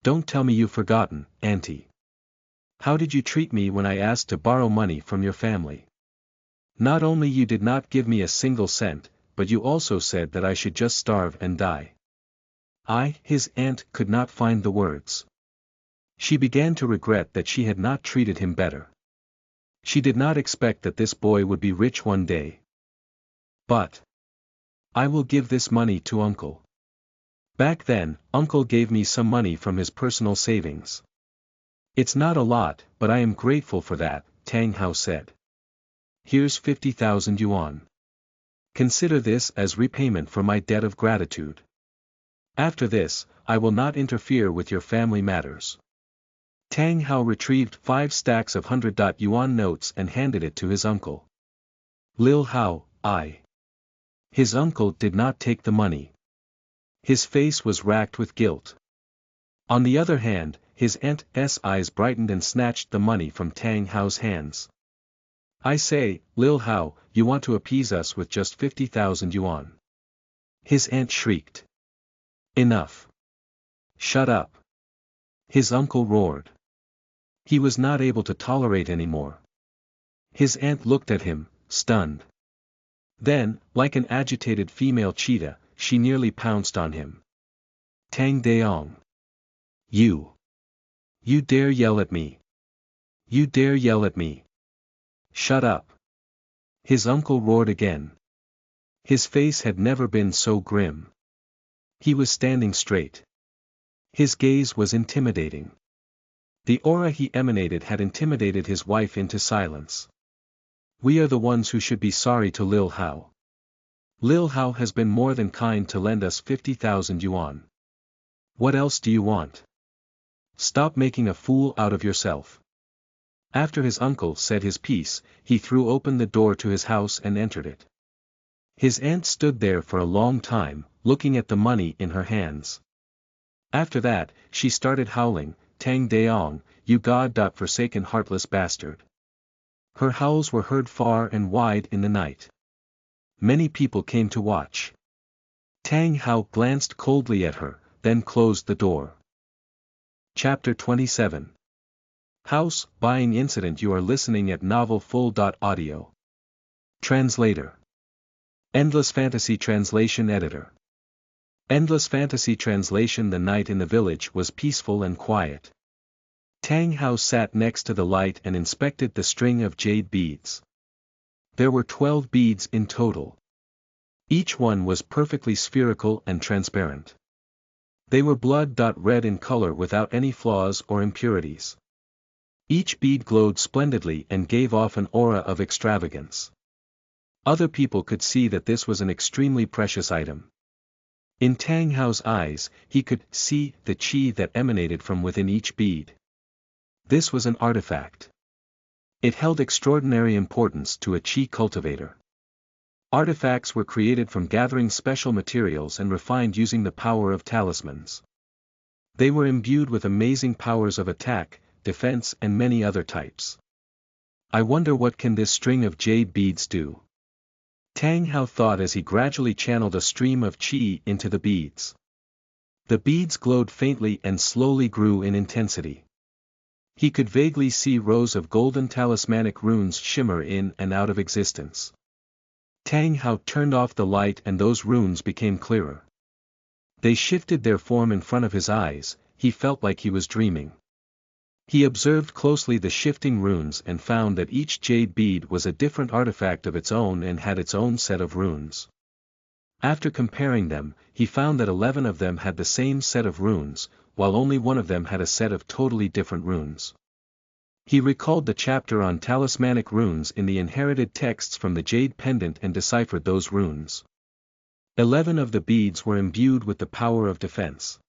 Don't tell me you've forgotten, Auntie. How did you treat me when I asked to borrow money from your family? Not only you did not give me a single cent, but you also said that I should just starve and die. His aunt could not find the words. She began to regret that she had not treated him better. She did not expect that this boy would be rich one day. But I will give this money to Uncle. Back then, Uncle gave me some money from his personal savings. It's not a lot, but I am grateful for that, Tang Hao said. Here's 50,000 yuan. Consider this as repayment for my debt of gratitude. After this, I will not interfere with your family matters. Tang Hao retrieved 5 stacks of 100 yuan notes and handed it to his uncle. Lil Hao, His uncle did not take the money. His face was racked with guilt. On the other hand, his aunt's eyes brightened and snatched the money from Tang Hao's hands. I say, Lil Hao, you want to appease us with just 50,000 yuan. His aunt shrieked. Enough. Shut up. His uncle roared. He was not able to tolerate anymore. His aunt looked at him, stunned. Then, like an agitated female cheetah, she nearly pounced on him. Tang Daong. You. You dare yell at me. You dare yell at me. Shut up. His uncle roared again. His face had never been so grim. He was standing straight. His gaze was intimidating. The aura he emanated had intimidated his wife into silence. We are the ones who should be sorry to Lil Hao. Lil Hao has been more than kind to lend us 50,000 yuan. What else do you want? Stop making a fool out of yourself. After his uncle said his piece, he threw open the door to his house and entered it. His aunt stood there for a long time, looking at the money in her hands. After that, she started howling, "Tang Daong, you God-forsaken heartless bastard." Her howls were heard far and wide in the night. Many people came to watch. Tang Hao glanced coldly at her, then closed the door. Chapter 27. House Buying Incident. You are listening at novelfull.audio. Translator. Endless Fantasy Translation Editor. Endless Fantasy Translation. The night in the village was peaceful and quiet. Tang Hao sat next to the light and inspected the string of jade beads. There were 12 beads in total. Each one was perfectly spherical and transparent. They were blood-red in color without any flaws or impurities. Each bead glowed splendidly and gave off an aura of extravagance. Other people could see that this was an extremely precious item. In Tang Hao's eyes, he could see the qi that emanated from within each bead. This was an artifact. It held extraordinary importance to a qi cultivator. Artifacts were created from gathering special materials and refined using the power of talismans. They were imbued with amazing powers of attack, defense and many other types. I wonder what can this string of jade beads do? Tang Hao thought as he gradually channeled a stream of qi into the beads. The beads glowed faintly and slowly grew in intensity. He could vaguely see rows of golden talismanic runes shimmer in and out of existence. Tang Hao turned off the light and those runes became clearer. They shifted their form in front of his eyes. He felt like he was dreaming. He observed closely the shifting runes and found that each jade bead was a different artifact of its own and had its own set of runes. After comparing them, he found that 11 of them had the same set of runes, while only one of them had a set of totally different runes. He recalled the chapter on talismanic runes in the inherited texts from the jade pendant and deciphered those runes. 11 of the beads were imbued with the power of defense.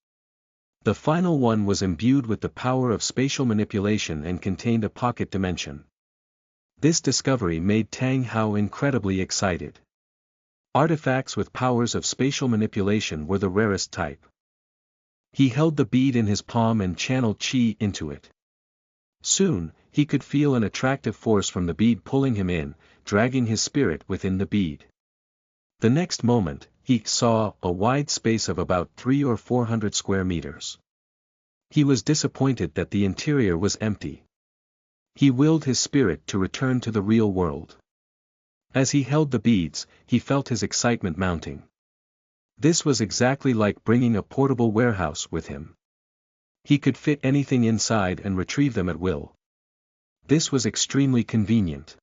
The final one was imbued with the power of spatial manipulation and contained a pocket dimension. This discovery made Tang Hao incredibly excited. Artifacts with powers of spatial manipulation were the rarest type. He held the bead in his palm and channeled qi into it. Soon, he could feel an attractive force from the bead pulling him in, dragging his spirit within the bead. The next moment, he saw a wide space of about 300 or 400 square meters. He was disappointed that the interior was empty. He willed his spirit to return to the real world. As he held the beads, he felt his excitement mounting. This was exactly like bringing a portable warehouse with him. He could fit anything inside and retrieve them at will. This was extremely convenient.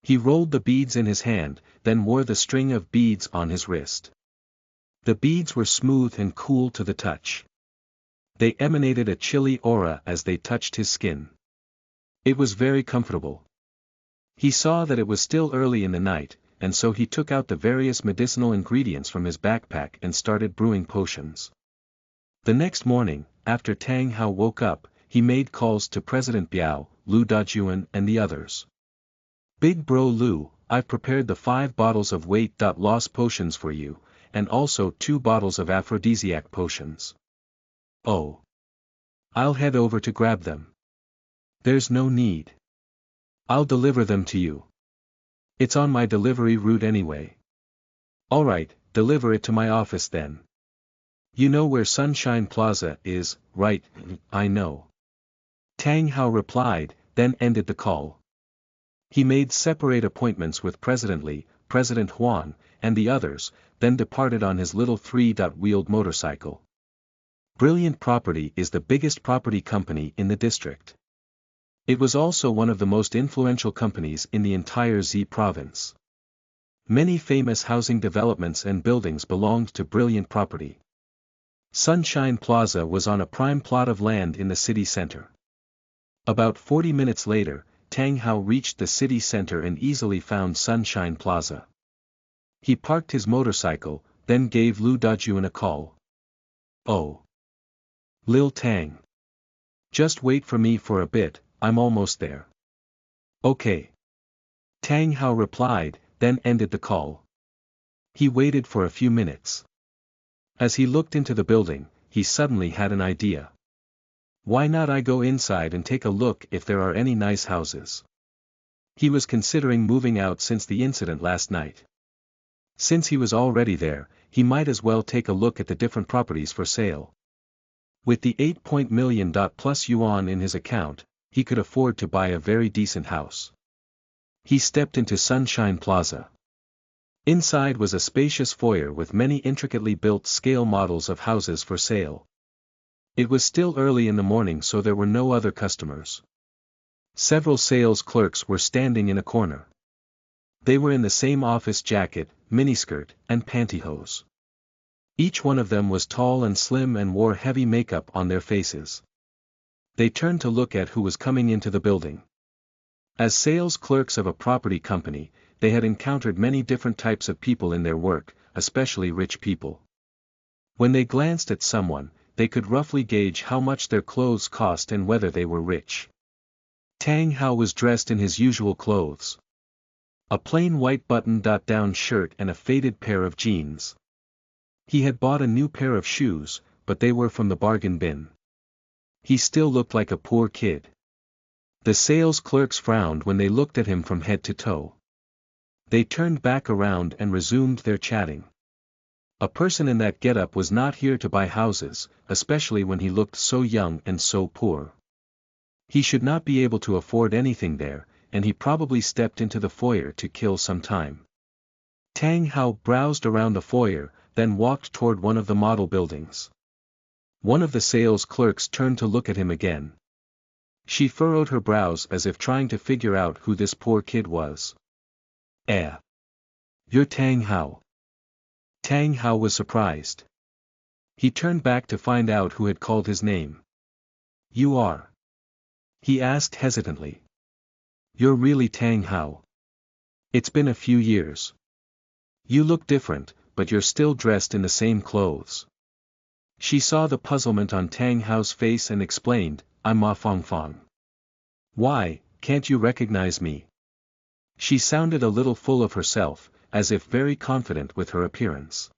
He rolled the beads in his hand, then wore the string of beads on his wrist. The beads were smooth and cool to the touch. They emanated a chilly aura as they touched his skin. It was very comfortable. He saw that it was still early in the night, and so he took out the various medicinal ingredients from his backpack and started brewing potions. The next morning, after Tang Hao woke up, he made calls to President Biao, Lu Dajuan and the others. "Big Bro Lu, I've prepared the 5 bottles of weight-loss potions for you, and also 2 bottles of aphrodisiac potions." "Oh. I'll head over to grab them." "There's no need. I'll deliver them to you. It's on my delivery route anyway." "Alright, deliver it to my office then." "You know where Sunshine Plaza is, right?" "I know." Tang Hao replied, then ended the call. He made separate appointments with President Li, President Huan, and the others, then departed on his little 3-wheeled motorcycle. Brilliant Property is the biggest property company in the district. It was also one of the most influential companies in the entire Z province. Many famous housing developments and buildings belonged to Brilliant Property. Sunshine Plaza was on a prime plot of land in the city center. About 40 minutes later, Tang Hao reached the city center and easily found Sunshine Plaza. He parked his motorcycle, then gave Lu Dajuan a call. "Oh. Lil Tang. Just wait for me for a bit, I'm almost there." Okay. Tang Hao replied, then ended the call. He waited for a few minutes. As he looked into the building, he suddenly had an idea. Why not I go inside and take a look if there are any nice houses? He was considering moving out since the incident last night. Since he was already there, he might as well take a look at the different properties for sale. With the 8 million plus yuan in his account, he could afford to buy a very decent house. He stepped into Sunshine Plaza. Inside was a spacious foyer with many intricately built scale models of houses for sale. It was still early in the morning, so there were no other customers. Several sales clerks were standing in a corner. They were in the same office jacket, miniskirt, and pantyhose. Each one of them was tall and slim and wore heavy makeup on their faces. They turned to look at who was coming into the building. As sales clerks of a property company, they had encountered many different types of people in their work, especially rich people. When they glanced at someone, they could roughly gauge how much their clothes cost and whether they were rich. Tang Hao was dressed in his usual clothes. A plain white button-down shirt and a faded pair of jeans. He had bought a new pair of shoes, but they were from the bargain bin. He still looked like a poor kid. The sales clerks frowned when they looked at him from head to toe. They turned back around and resumed their chatting. A person in that getup was not here to buy houses, especially when he looked so young and so poor. He should not be able to afford anything there, and he probably stepped into the foyer to kill some time. Tang Hao browsed around the foyer, then walked toward one of the model buildings. One of the sales clerks turned to look at him again. She furrowed her brows as if trying to figure out who this poor kid was. You're Tang Hao. Tang Hao was surprised. He turned back to find out who had called his name. You are? He asked hesitantly. You're really Tang Hao? It's been a few years. You look different, but you're still dressed in the same clothes. She saw the puzzlement on Tang Hao's face and explained, I'm Ma Fangfang. Why, can't you recognize me? She sounded a little full of herself, as if very confident with her appearance.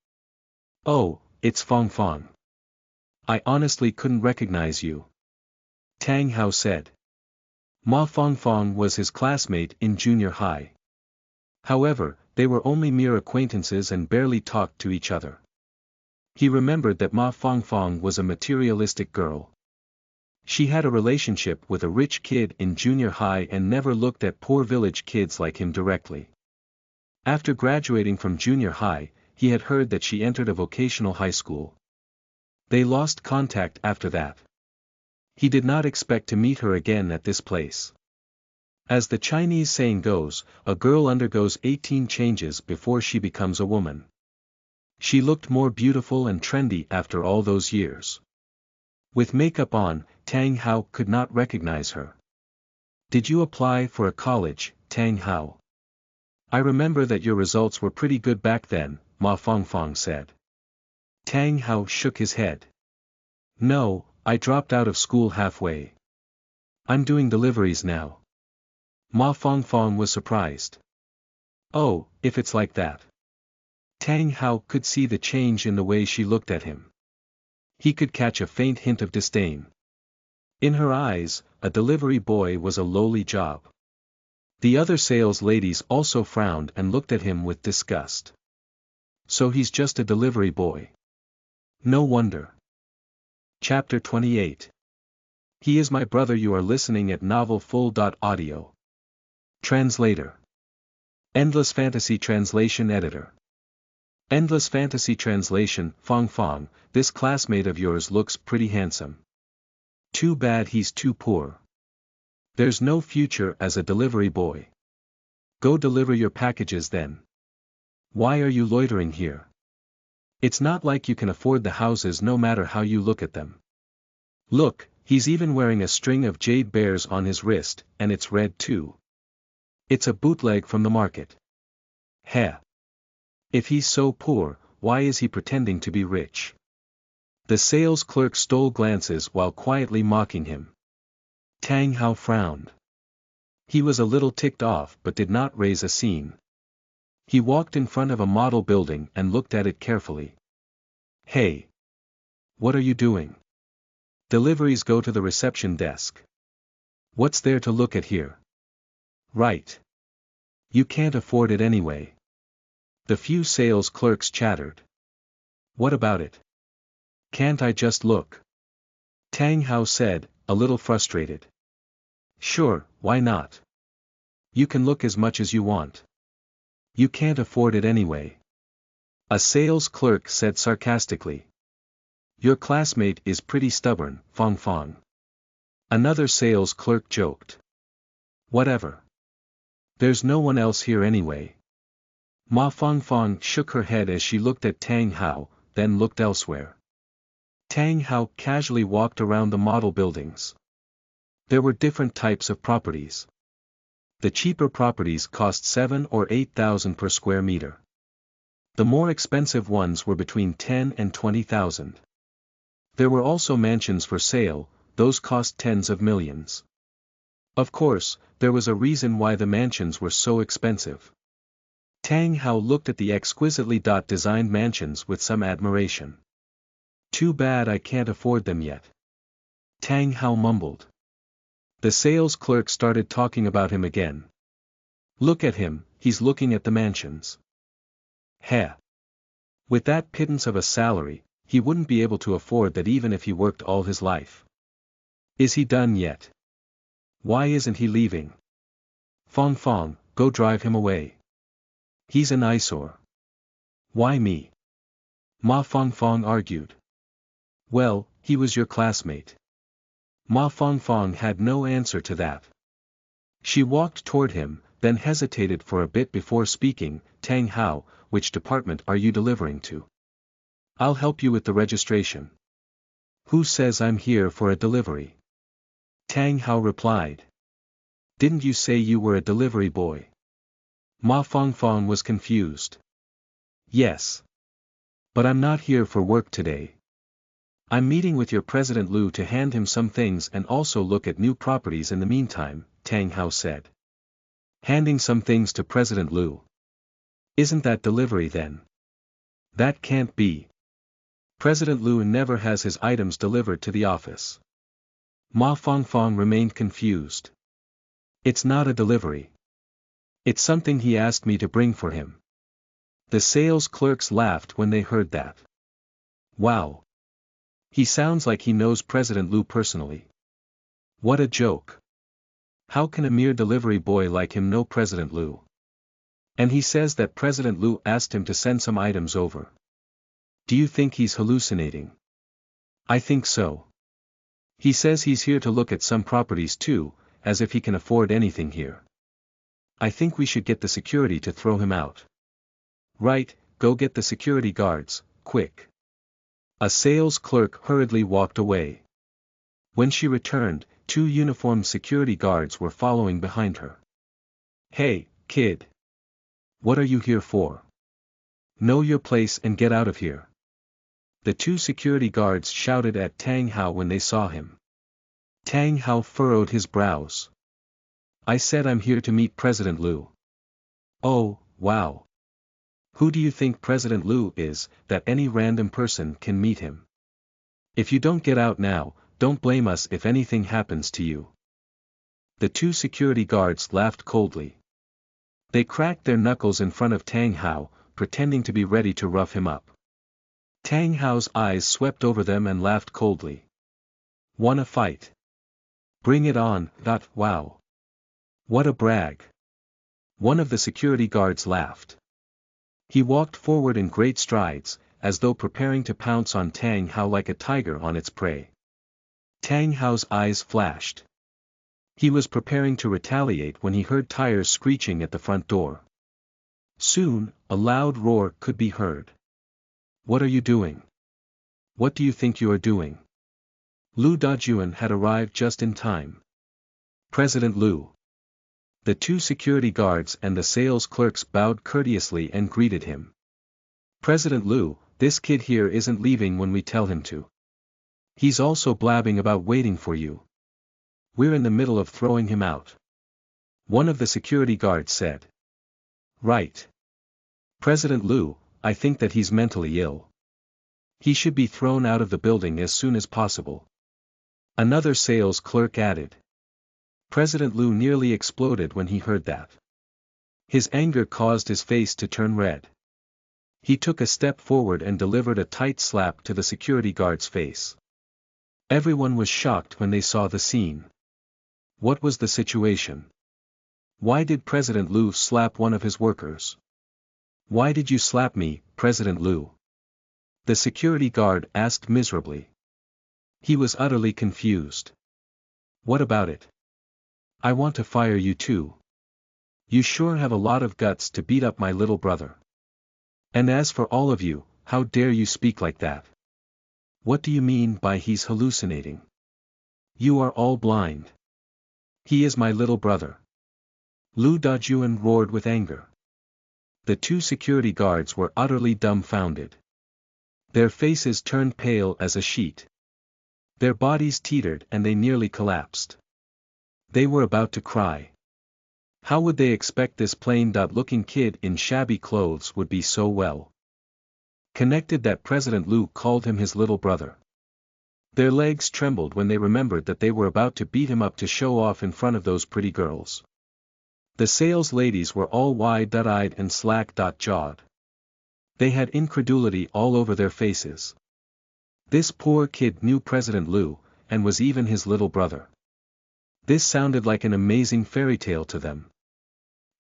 Oh, it's Fangfang. I honestly couldn't recognize you. Tang Hao said. Ma Fangfang was his classmate in junior high. However, they were only mere acquaintances and barely talked to each other. He remembered that Ma Fangfang was a materialistic girl. She had a relationship with a rich kid in junior high and never looked at poor village kids like him directly. After graduating from junior high, he had heard that she entered a vocational high school. They lost contact after that. He did not expect to meet her again at this place. As the Chinese saying goes, a girl undergoes 18 changes before she becomes a woman. She looked more beautiful and trendy after all those years. With makeup on, Tang Hao could not recognize her. Did you apply for a college, Tang Hao? I remember that your results were pretty good back then, Ma Fangfang said. Tang Hao shook his head. No, I dropped out of school halfway. I'm doing deliveries now. Ma Fangfang was surprised. Oh, if it's like that. Tang Hao could see the change in the way she looked at him. He could catch a faint hint of disdain. In her eyes, a delivery boy was a lowly job. The other sales ladies also frowned and looked at him with disgust. So he's just a delivery boy. No wonder. Chapter 28. He is my brother. You are listening at novelfull.audio. Translator. Endless Fantasy Translation Editor. Endless Fantasy Translation. Fangfang, this classmate of yours looks pretty handsome. Too bad he's too poor. There's no future as a delivery boy. Go deliver your packages then. Why are you loitering here? It's not like you can afford the houses no matter how you look at them. Look, he's even wearing a string of jade bears on his wrist, and it's red too. It's a bootleg from the market. Heh. If he's so poor, why is he pretending to be rich? The sales clerk stole glances while quietly mocking him. Tang Hao frowned. He was a little ticked off but did not raise a scene. He walked in front of a model building and looked at it carefully. Hey! What are you doing? Deliveries go to the reception desk. What's there to look at here? Right. You can't afford it anyway. The few sales clerks chattered. What about it? Can't I just look? Tang Hao said, a little frustrated. Sure, why not? You can look as much as you want. You can't afford it anyway. A sales clerk said sarcastically. Your classmate is pretty stubborn, Fong Fong. Another sales clerk joked. Whatever. There's no one else here anyway. Ma Fong Fong shook her head as she looked at Tang Hao, then looked elsewhere. Tang Hao casually walked around the model buildings. There were different types of properties. The cheaper properties cost 7 or 8,000 per square meter. The more expensive ones were between 10 and 20,000. There were also mansions for sale, those cost tens of millions. Of course, there was a reason why the mansions were so expensive. Tang Hao looked at the exquisitely designed mansions with some admiration. Too bad I can't afford them yet. Tang Hao mumbled. The sales clerk started talking about him again. Look at him, he's looking at the mansions. Heh. With that pittance of a salary, he wouldn't be able to afford that even if he worked all his life. Is he done yet? Why isn't he leaving? Fong Fong, go drive him away. He's an eyesore. Why me? Ma Fong Fong argued. Well, he was your classmate. Ma Fong Fong had no answer to that. She walked toward him, then hesitated for a bit before speaking. Tang Hao, which department are you delivering to? I'll help you with the registration. Who says I'm here for a delivery? Tang Hao replied. Didn't you say you were a delivery boy? Ma Fong Fong was confused. Yes. But I'm not here for work today. I'm meeting with your President Liu to hand him some things and also look at new properties in the meantime, Tang Hao said. Handing some things to President Liu. Isn't that delivery then? That can't be. President Liu never has his items delivered to the office. Ma Fong Fong remained confused. It's not a delivery. It's something he asked me to bring for him. The sales clerks laughed when they heard that. Wow. He sounds like he knows President Liu personally. What a joke. How can a mere delivery boy like him know President Liu? And he says that President Liu asked him to send some items over. Do you think he's hallucinating? I think so. He says he's here to look at some properties too, as if he can afford anything here. I think we should get the security to throw him out. Right, go get the security guards, quick. A sales clerk hurriedly walked away. When she returned, 2 uniformed security guards were following behind her. Hey, kid. What are you here for? Know your place and get out of here. The 2 security guards shouted at Tang Hao when they saw him. Tang Hao furrowed his brows. I said I'm here to meet President Liu. Oh, wow. Who do you think President Liu is, that any random person can meet him? If you don't get out now, don't blame us if anything happens to you. The 2 security guards laughed coldly. They cracked their knuckles in front of Tang Hao, pretending to be ready to rough him up. Tang Hao's eyes swept over them and laughed coldly. Wanna fight? Bring it on, wow. What a brag. One of the security guards laughed. He walked forward in great strides, as though preparing to pounce on Tang Hao like a tiger on its prey. Tang Hao's eyes flashed. He was preparing to retaliate when he heard tires screeching at the front door. Soon, a loud roar could be heard. What are you doing? What do you think you are doing? Liu Dajuan had arrived just in time. President Liu. The 2 security guards and the sales clerks bowed courteously and greeted him. President Liu, this kid here isn't leaving when we tell him to. He's also blabbing about waiting for you. We're in the middle of throwing him out. One of the security guards said. Right. President Liu, I think that he's mentally ill. He should be thrown out of the building as soon as possible. Another sales clerk added. President Liu nearly exploded when he heard that. His anger caused his face to turn red. He took a step forward and delivered a tight slap to the security guard's face. Everyone was shocked when they saw the scene. What was the situation? Why did President Liu slap one of his workers? Why did you slap me, President Liu? The security guard asked miserably. He was utterly confused. What about it? I want to fire you too. You sure have a lot of guts to beat up my little brother. And as for all of you, how dare you speak like that? What do you mean by he's hallucinating? You are all blind. He is my little brother. Lu Dajuan roared with anger. The two security guards were utterly dumbfounded. Their faces turned pale as a sheet. Their bodies teetered and they nearly collapsed. They were about to cry. How would they expect this plain-looking kid in shabby clothes would be so well connected that President Liu called him his little brother? Their legs trembled when they remembered that they were about to beat him up to show off in front of those pretty girls. The sales ladies were all wide-eyed and slack-jawed. They had incredulity all over their faces. This poor kid knew President Liu, and was even his little brother. This sounded like an amazing fairy tale to them.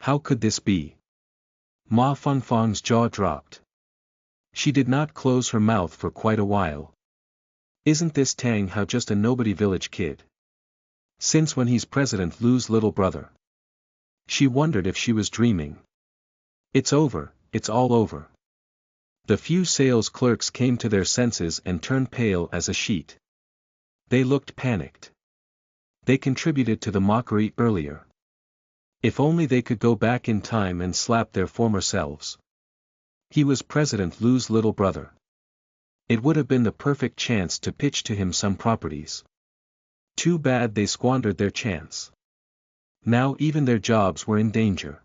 How could this be? Ma Fengfeng's jaw dropped. She did not close her mouth for quite a while. Isn't this Tang Hao just a nobody village kid? Since when he's President Liu's little brother? She wondered if she was dreaming. It's over, it's all over. The few sales clerks came to their senses and turned pale as a sheet. They looked panicked. They contributed to the mockery earlier. If only they could go back in time and slap their former selves. He was President Liu's little brother. It would have been the perfect chance to pitch to him some properties. Too bad they squandered their chance. Now even their jobs were in danger.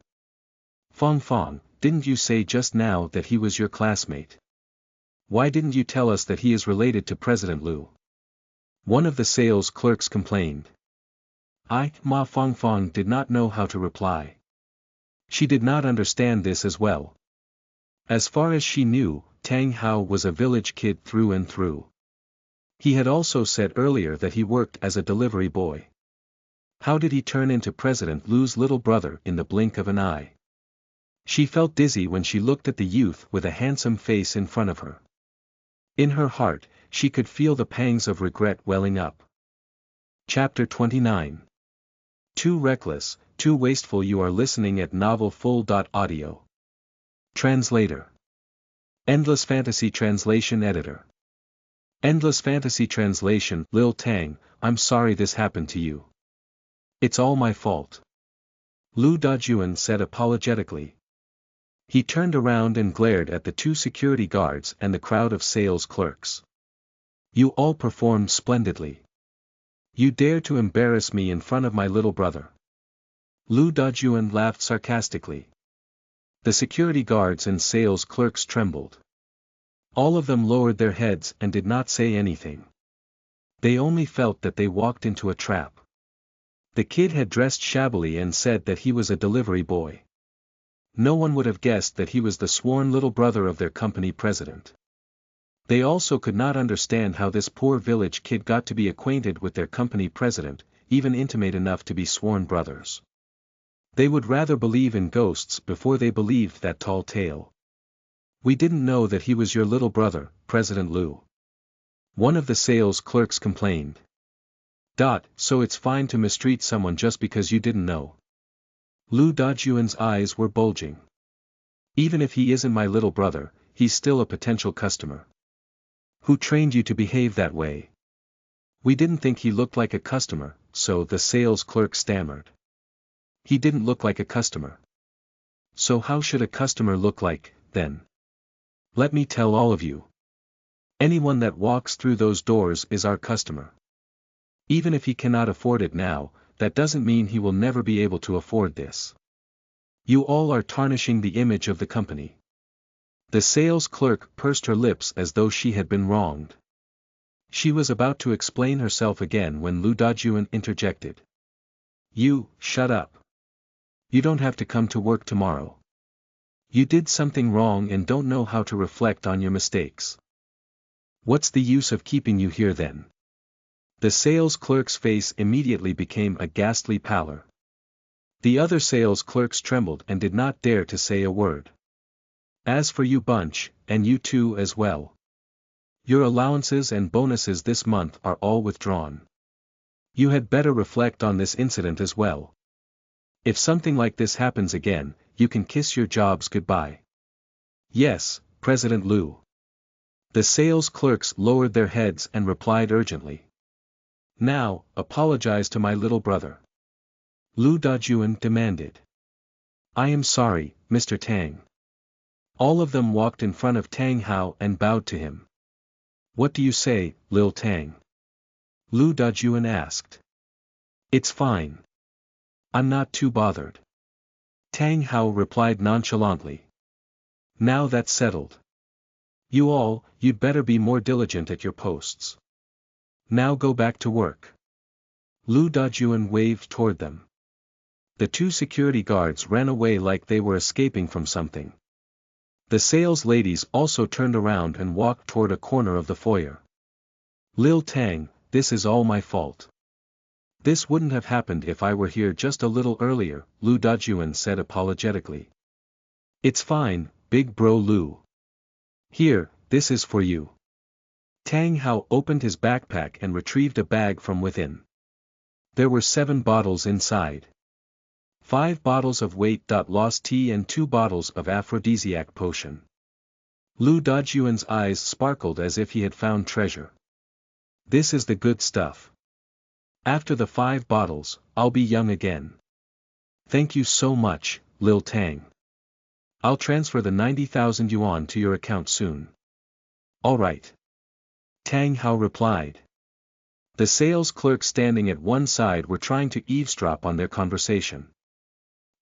Feng, didn't you say just now that he was your classmate? Why didn't you tell us that he is related to President Liu? One of the sales clerks complained. Ma Feng did not know how to reply. She did not understand this as well. As far as she knew, Tang Hao was a village kid through and through. He had also said earlier that he worked as a delivery boy. How did he turn into President Liu's little brother in the blink of an eye? She felt dizzy when she looked at the youth with a handsome face in front of her. In her heart, she could feel the pangs of regret welling up. Chapter 29. Too reckless, too wasteful. You are listening at novelfull.audio. Translator. Endless Fantasy Translation Editor. Endless Fantasy Translation. Lil Tang, I'm sorry this happened to you. It's all my fault. Lu Dajuan said apologetically. He turned around and glared at the two security guards and the crowd of sales clerks. You all performed splendidly. You dare to embarrass me in front of my little brother. Lu Dajuan laughed sarcastically. The security guards and sales clerks trembled. All of them lowered their heads and did not say anything. They only felt that they walked into a trap. The kid had dressed shabbily and said that he was a delivery boy. No one would have guessed that he was the sworn little brother of their company president. They also could not understand how this poor village kid got to be acquainted with their company president, even intimate enough to be sworn brothers. They would rather believe in ghosts before they believed that tall tale. We didn't know that he was your little brother, President Liu. One of the sales clerks complained. So it's fine to mistreat someone just because you didn't know. Lu Dajuan's eyes were bulging. Even if he isn't my little brother, he's still a potential customer. Who trained you to behave that way? We didn't think he looked like a customer, so the sales clerk stammered. He didn't look like a customer. So how should a customer look like, then? Let me tell all of you. Anyone that walks through those doors is our customer. Even if he cannot afford it now, that doesn't mean he will never be able to afford this. You all are tarnishing the image of the company. The sales clerk pursed her lips as though she had been wronged. She was about to explain herself again when Lu Dajuan interjected. You, shut up. You don't have to come to work tomorrow. You did something wrong and don't know how to reflect on your mistakes. What's the use of keeping you here then? The sales clerk's face immediately became a ghastly pallor. The other sales clerks trembled and did not dare to say a word. As for you bunch, and you too as well. Your allowances and bonuses this month are all withdrawn. You had better reflect on this incident as well. If something like this happens again, you can kiss your jobs goodbye. Yes, President Liu. The sales clerks lowered their heads and replied urgently. Now, apologize to my little brother. Lu Dajuan demanded. I am sorry, Mr. Tang. All of them walked in front of Tang Hao and bowed to him. What do you say, Lil Tang? Lu Dajuan asked. It's fine. I'm not too bothered. Tang Hao replied nonchalantly. Now that's settled. You'd better be more diligent at your posts. Now go back to work. Lu Dajuan waved toward them. The two security guards ran away like they were escaping from something. The sales ladies also turned around and walked toward a corner of the foyer. Lil Tang, this is all my fault. This wouldn't have happened if I were here just a little earlier, Lu Dajuan said apologetically. It's fine, big bro Lu. Here, this is for you. Tang Hao opened his backpack and retrieved a bag from within. There were 7 bottles inside. 5 bottles of weight-loss tea and 2 bottles of aphrodisiac potion. Lu Dajuan's eyes sparkled as if he had found treasure. This is the good stuff. After the 5 bottles, I'll be young again. Thank you so much, Lil Tang. I'll transfer the 90,000 yuan to your account soon. All right. Tang Hao replied. The sales clerks standing at one side were trying to eavesdrop on their conversation.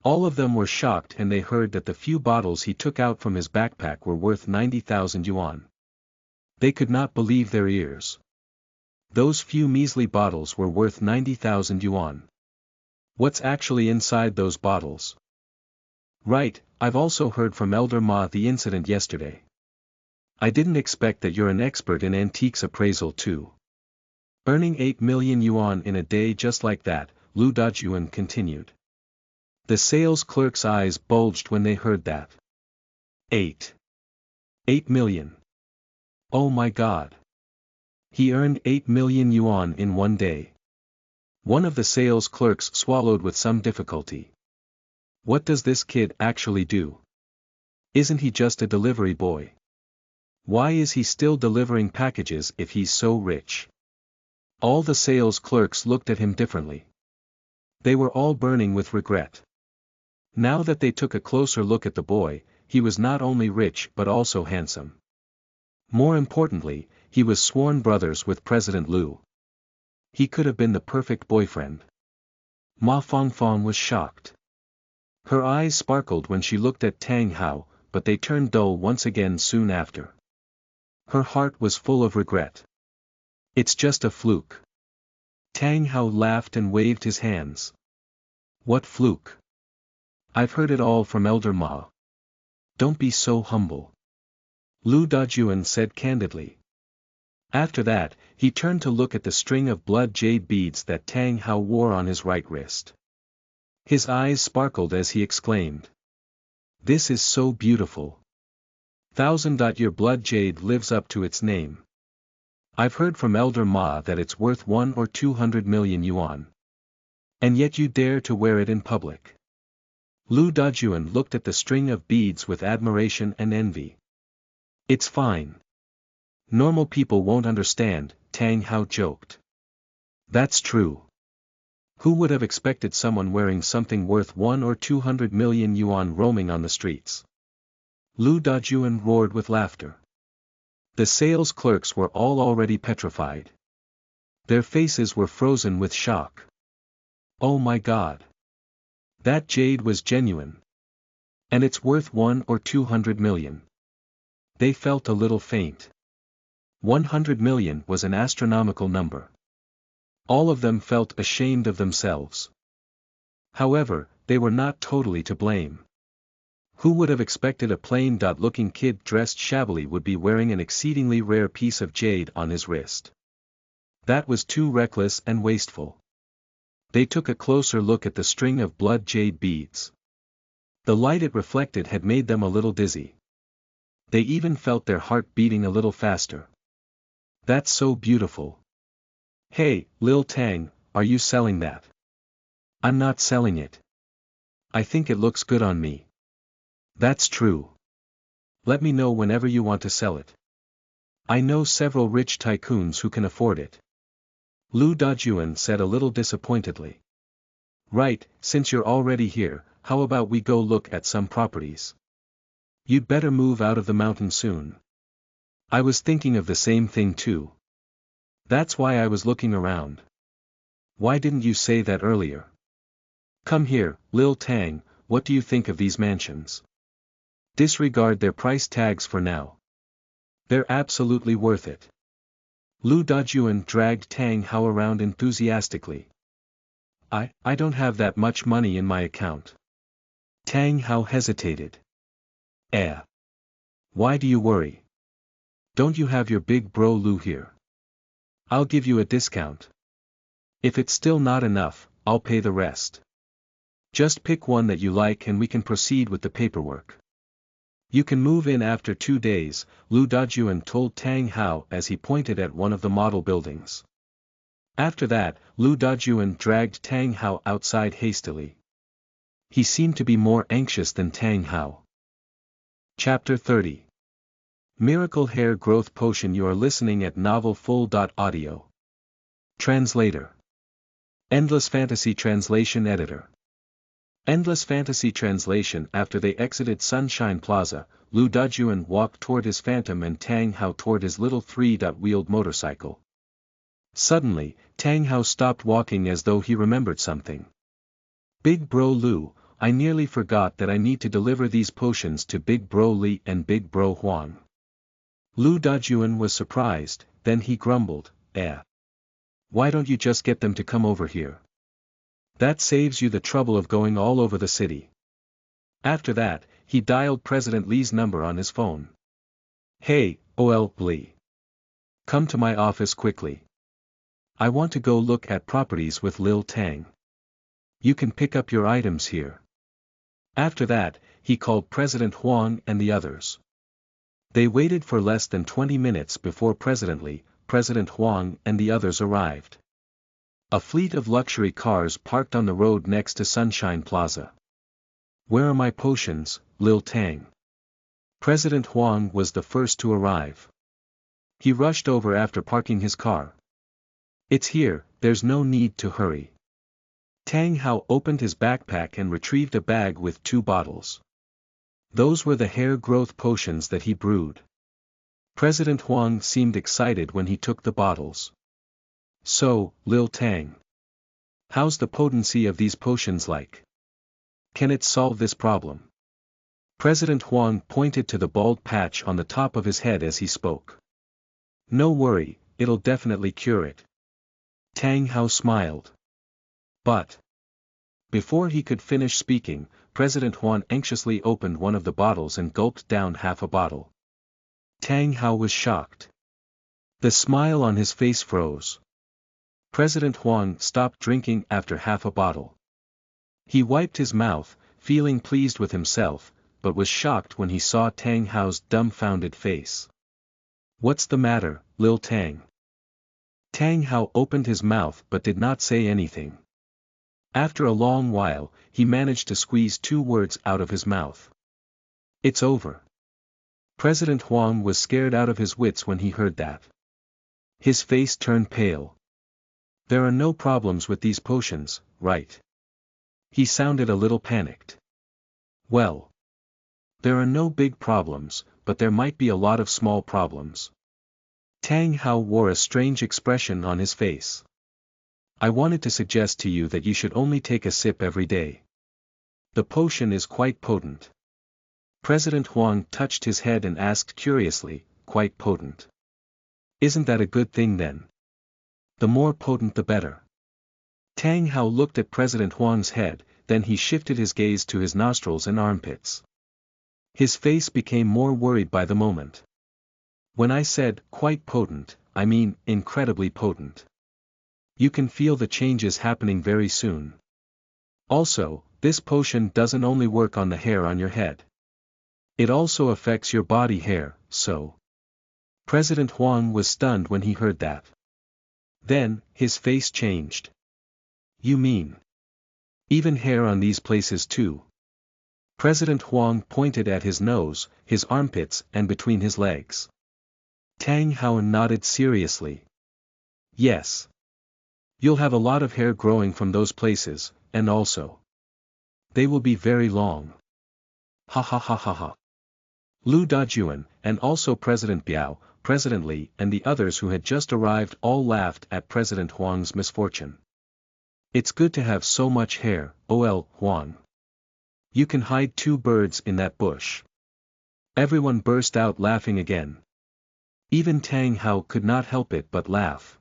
All of them were shocked and they heard that the few bottles he took out from his backpack were worth 90,000 yuan. They could not believe their ears. Those few measly bottles were worth 90,000 yuan. What's actually inside those bottles? Right, I've also heard from Elder Ma the incident yesterday. I didn't expect that you're an expert in antiques appraisal too. Earning 8 million yuan in a day just like that, Lu Dajuan continued. The sales clerk's eyes bulged when they heard that. 8 million. Oh my God. He earned 8 million yuan in one day. One of the sales clerks swallowed with some difficulty. What does this kid actually do? Isn't he just a delivery boy? Why is he still delivering packages if he's so rich? All the sales clerks looked at him differently. They were all burning with regret. Now that they took a closer look at the boy, he was not only rich but also handsome. More importantly, he was sworn brothers with President Liu. He could have been the perfect boyfriend. Ma Fangfang was shocked. Her eyes sparkled when she looked at Tang Hao, but they turned dull once again soon after. Her heart was full of regret. It's just a fluke. Tang Hao laughed and waved his hands. What fluke? I've heard it all from Elder Ma. Don't be so humble. Lu Dajuan said candidly. After that, he turned to look at the string of blood jade beads that Tang Hao wore on his right wrist. His eyes sparkled as he exclaimed. This is so beautiful. 1,000. Your blood jade lives up to its name. I've heard from Elder Ma that it's worth 1 or 200 million yuan. And yet you dare to wear it in public. Lu Dajuan looked at the string of beads with admiration and envy. It's fine. Normal people won't understand, Tang Hao joked. That's true. Who would have expected someone wearing something worth 1 or 200 million yuan roaming on the streets? Lu Dajuan roared with laughter. The sales clerks were all already petrified. Their faces were frozen with shock. Oh my God. That jade was genuine. And it's worth 1 or 200 million. They felt a little faint. 100 million was an astronomical number. All of them felt ashamed of themselves. However, they were not totally to blame. Who would have expected a plain-looking kid dressed shabbily would be wearing an exceedingly rare piece of jade on his wrist? That was too reckless and wasteful. They took a closer look at the string of blood jade beads. The light it reflected had made them a little dizzy. They even felt their heart beating a little faster. That's so beautiful. Hey, Lil Tang, are you selling that? I'm not selling it. I think it looks good on me. That's true. Let me know whenever you want to sell it. I know several rich tycoons who can afford it. Lu Dajuan said a little disappointedly. Right, since you're already here, how about we go look at some properties? You'd better move out of the mountain soon. I was thinking of the same thing too. That's why I was looking around. Why didn't you say that earlier? Come here, Lil Tang, what do you think of these mansions? Disregard their price tags for now. They're absolutely worth it. Lu Dajuan dragged Tang Hao around enthusiastically. I don't have that much money in my account. Tang Hao hesitated. Why do you worry? Don't you have your big bro Lu here? I'll give you a discount. If it's still not enough, I'll pay the rest. Just pick one that you like and we can proceed with the paperwork. You can move in after 2 days, Lu Dajuan told Tang Hao as he pointed at one of the model buildings. After that, Lu Dajuan dragged Tang Hao outside hastily. He seemed to be more anxious than Tang Hao. Chapter 30. Miracle Hair Growth Potion. You are listening at novelfull.audio. Translator. Endless Fantasy Translation Editor. Endless Fantasy Translation. After they exited Sunshine Plaza, Lu Dajuan walked toward his phantom and Tang Hao toward his little three-wheeled motorcycle. Suddenly, Tang Hao stopped walking as though he remembered something. Big Bro Lu, I nearly forgot that I need to deliver these potions to Big Bro Li and Big Bro Huang. Lu Dajuan was surprised, then he grumbled, Why don't you just get them to come over here? That saves you the trouble of going all over the city. After that, he dialed President Li's number on his phone. Hey, OL Li. Come to my office quickly. I want to go look at properties with Lil Tang. You can pick up your items here. After that, he called President Huang and the others. They waited for less than 20 minutes before President Li, President Huang and the others arrived. A fleet of luxury cars parked on the road next to Sunshine Plaza. Where are my potions, Lil Tang? President Huang was the first to arrive. He rushed over after parking his car. It's here, there's no need to hurry. Tang Hao opened his backpack and retrieved a bag with 2 bottles. Those were the hair growth potions that he brewed. President Huang seemed excited when he took the bottles. So, Lil Tang. How's the potency of these potions like? Can it solve this problem? President Huang pointed to the bald patch on the top of his head as he spoke. No worry, it'll definitely cure it. Tang Hao smiled. But before he could finish speaking, President Huang anxiously opened one of the bottles and gulped down half a bottle. Tang Hao was shocked. The smile on his face froze. President Huang stopped drinking after half a bottle. He wiped his mouth, feeling pleased with himself, but was shocked when he saw Tang Hao's dumbfounded face. What's the matter, Lil Tang? Tang Hao opened his mouth but did not say anything. After a long while, he managed to squeeze 2 words out of his mouth. It's over. President Huang was scared out of his wits when he heard that. His face turned pale. There are no problems with these potions, right? He sounded a little panicked. Well, there are no big problems, but there might be a lot of small problems. Tang Hao wore a strange expression on his face. I wanted to suggest to you that you should only take a sip every day. The potion is quite potent. President Huang touched his head and asked curiously, quite potent. Isn't that a good thing then? The more potent the better. Tang Hao looked at President Huang's head, then he shifted his gaze to his nostrils and armpits. His face became more worried by the moment. When I said, quite potent, I mean, incredibly potent. You can feel the changes happening very soon. Also, this potion doesn't only work on the hair on your head. It also affects your body hair, so. President Huang was stunned when he heard that. Then, his face changed. You mean? Even hair on these places too? President Huang pointed at his nose, his armpits and between his legs. Tang Hao nodded seriously. Yes. You'll have a lot of hair growing from those places, and also. They will be very long. Ha ha ha ha ha. Lu Dajuan, and also President Biao, President Li and the others who had just arrived all laughed at President Huang's misfortune. It's good to have so much hair, OL, Huang. You can hide 2 birds in that bush. Everyone burst out laughing again. Even Tang Hao could not help it but laugh.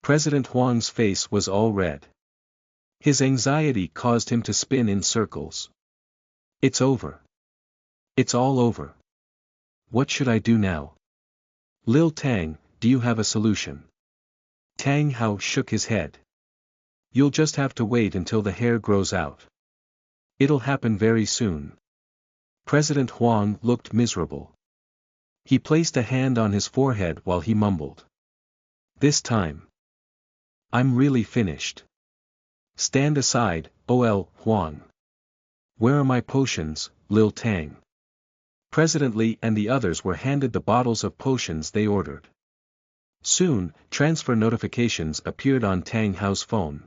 President Huang's face was all red. His anxiety caused him to spin in circles. It's over. It's all over. What should I do now? Lil Tang, do you have a solution? Tang Hao shook his head. You'll just have to wait until the hair grows out. It'll happen very soon. President Huang looked miserable. He placed a hand on his forehead while he mumbled. This time. I'm really finished. Stand aside, OL, Huang. Where are my potions, Lil Tang? President Li and the others were handed the bottles of potions they ordered. Soon, transfer notifications appeared on Tang Hao's phone.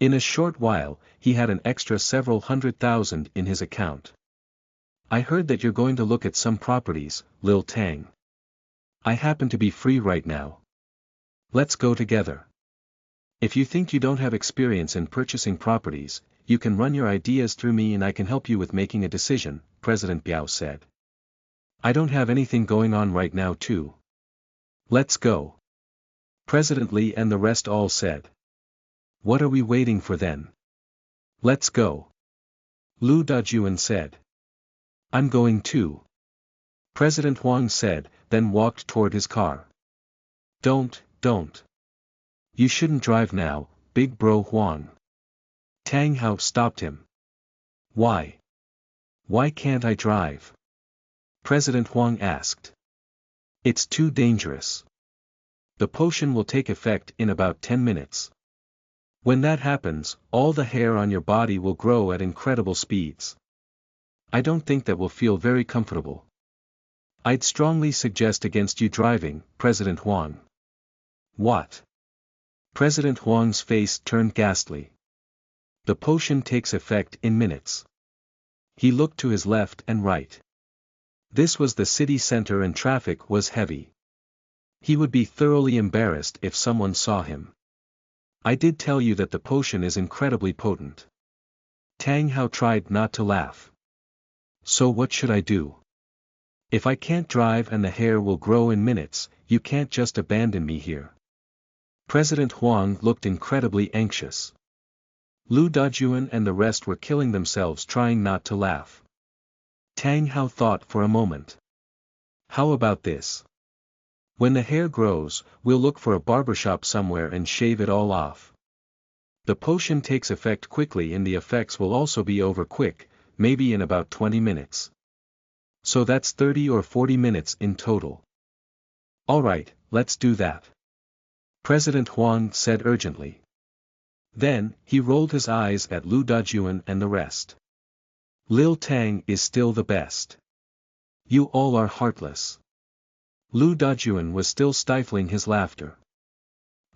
In a short while, he had an extra several 100,000 in his account. I heard that you're going to look at some properties, Lil Tang. I happen to be free right now. Let's go together. If you think you don't have experience in purchasing properties, you can run your ideas through me and I can help you with making a decision, President Biao said. I don't have anything going on right now too. Let's go. President Li and the rest all said. What are we waiting for then? Let's go. Lu Dajuan said. I'm going too. President Huang said, then walked toward his car. Don't. You shouldn't drive now, big bro Huang. Tang Hao stopped him. Why? Why can't I drive? President Huang asked. It's too dangerous. The potion will take effect in about 10 minutes. When that happens, all the hair on your body will grow at incredible speeds. I don't think that will feel very comfortable. I'd strongly suggest against you driving, President Huang. What? President Huang's face turned ghastly. The potion takes effect in minutes. He looked to his left and right. This was the city center and traffic was heavy. He would be thoroughly embarrassed if someone saw him. I did tell you that the potion is incredibly potent. Tang Hao tried not to laugh. So what should I do? If I can't drive and the hair will grow in minutes, you can't just abandon me here. President Huang looked incredibly anxious. Lu Dajuan and the rest were killing themselves trying not to laugh. Tang Hao thought for a moment. How about this? When the hair grows, we'll look for a barbershop somewhere and shave it all off. The potion takes effect quickly and the effects will also be over quick, maybe in about 20 minutes. So that's 30 or 40 minutes in total. Alright, let's do that. President Huang said urgently. Then, he rolled his eyes at Lu Dajuan and the rest. Lil Tang is still the best. You all are heartless. Lu Dajuan was still stifling his laughter.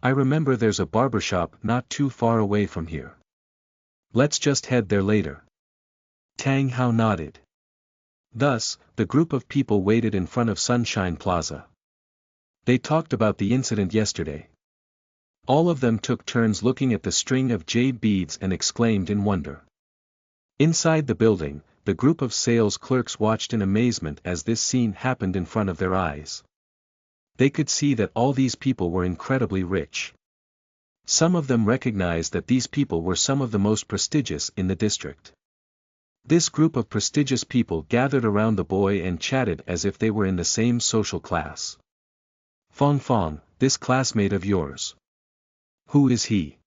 I remember there's a barbershop not too far away from here. Let's just head there later. Tang Hao nodded. Thus, the group of people waited in front of Sunshine Plaza. They talked about the incident yesterday. All of them took turns looking at the string of jade beads and exclaimed in wonder. Inside the building, the group of sales clerks watched in amazement as this scene happened in front of their eyes. They could see that all these people were incredibly rich. Some of them recognized that these people were some of the most prestigious in the district. This group of prestigious people gathered around the boy and chatted as if they were in the same social class. Fong Fong, this classmate of yours. Who is he?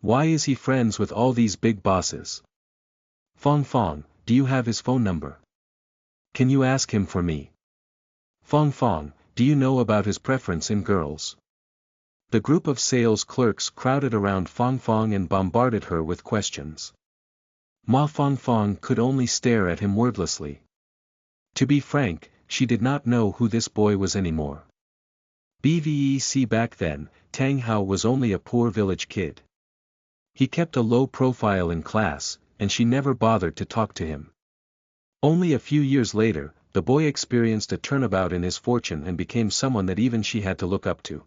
Why is he friends with all these big bosses? Fong Fong, do you have his phone number? Can you ask him for me? Fong Fong, do you know about his preference in girls? The group of sales clerks crowded around Fong Fong and bombarded her with questions. Ma Fong Fong could only stare at him wordlessly. To be frank, she did not know who this boy was anymore. BVEC back then, Tang Hao was only a poor village kid. He kept a low profile in class, and she never bothered to talk to him. Only a few years later, the boy experienced a turnabout in his fortune and became someone that even she had to look up to.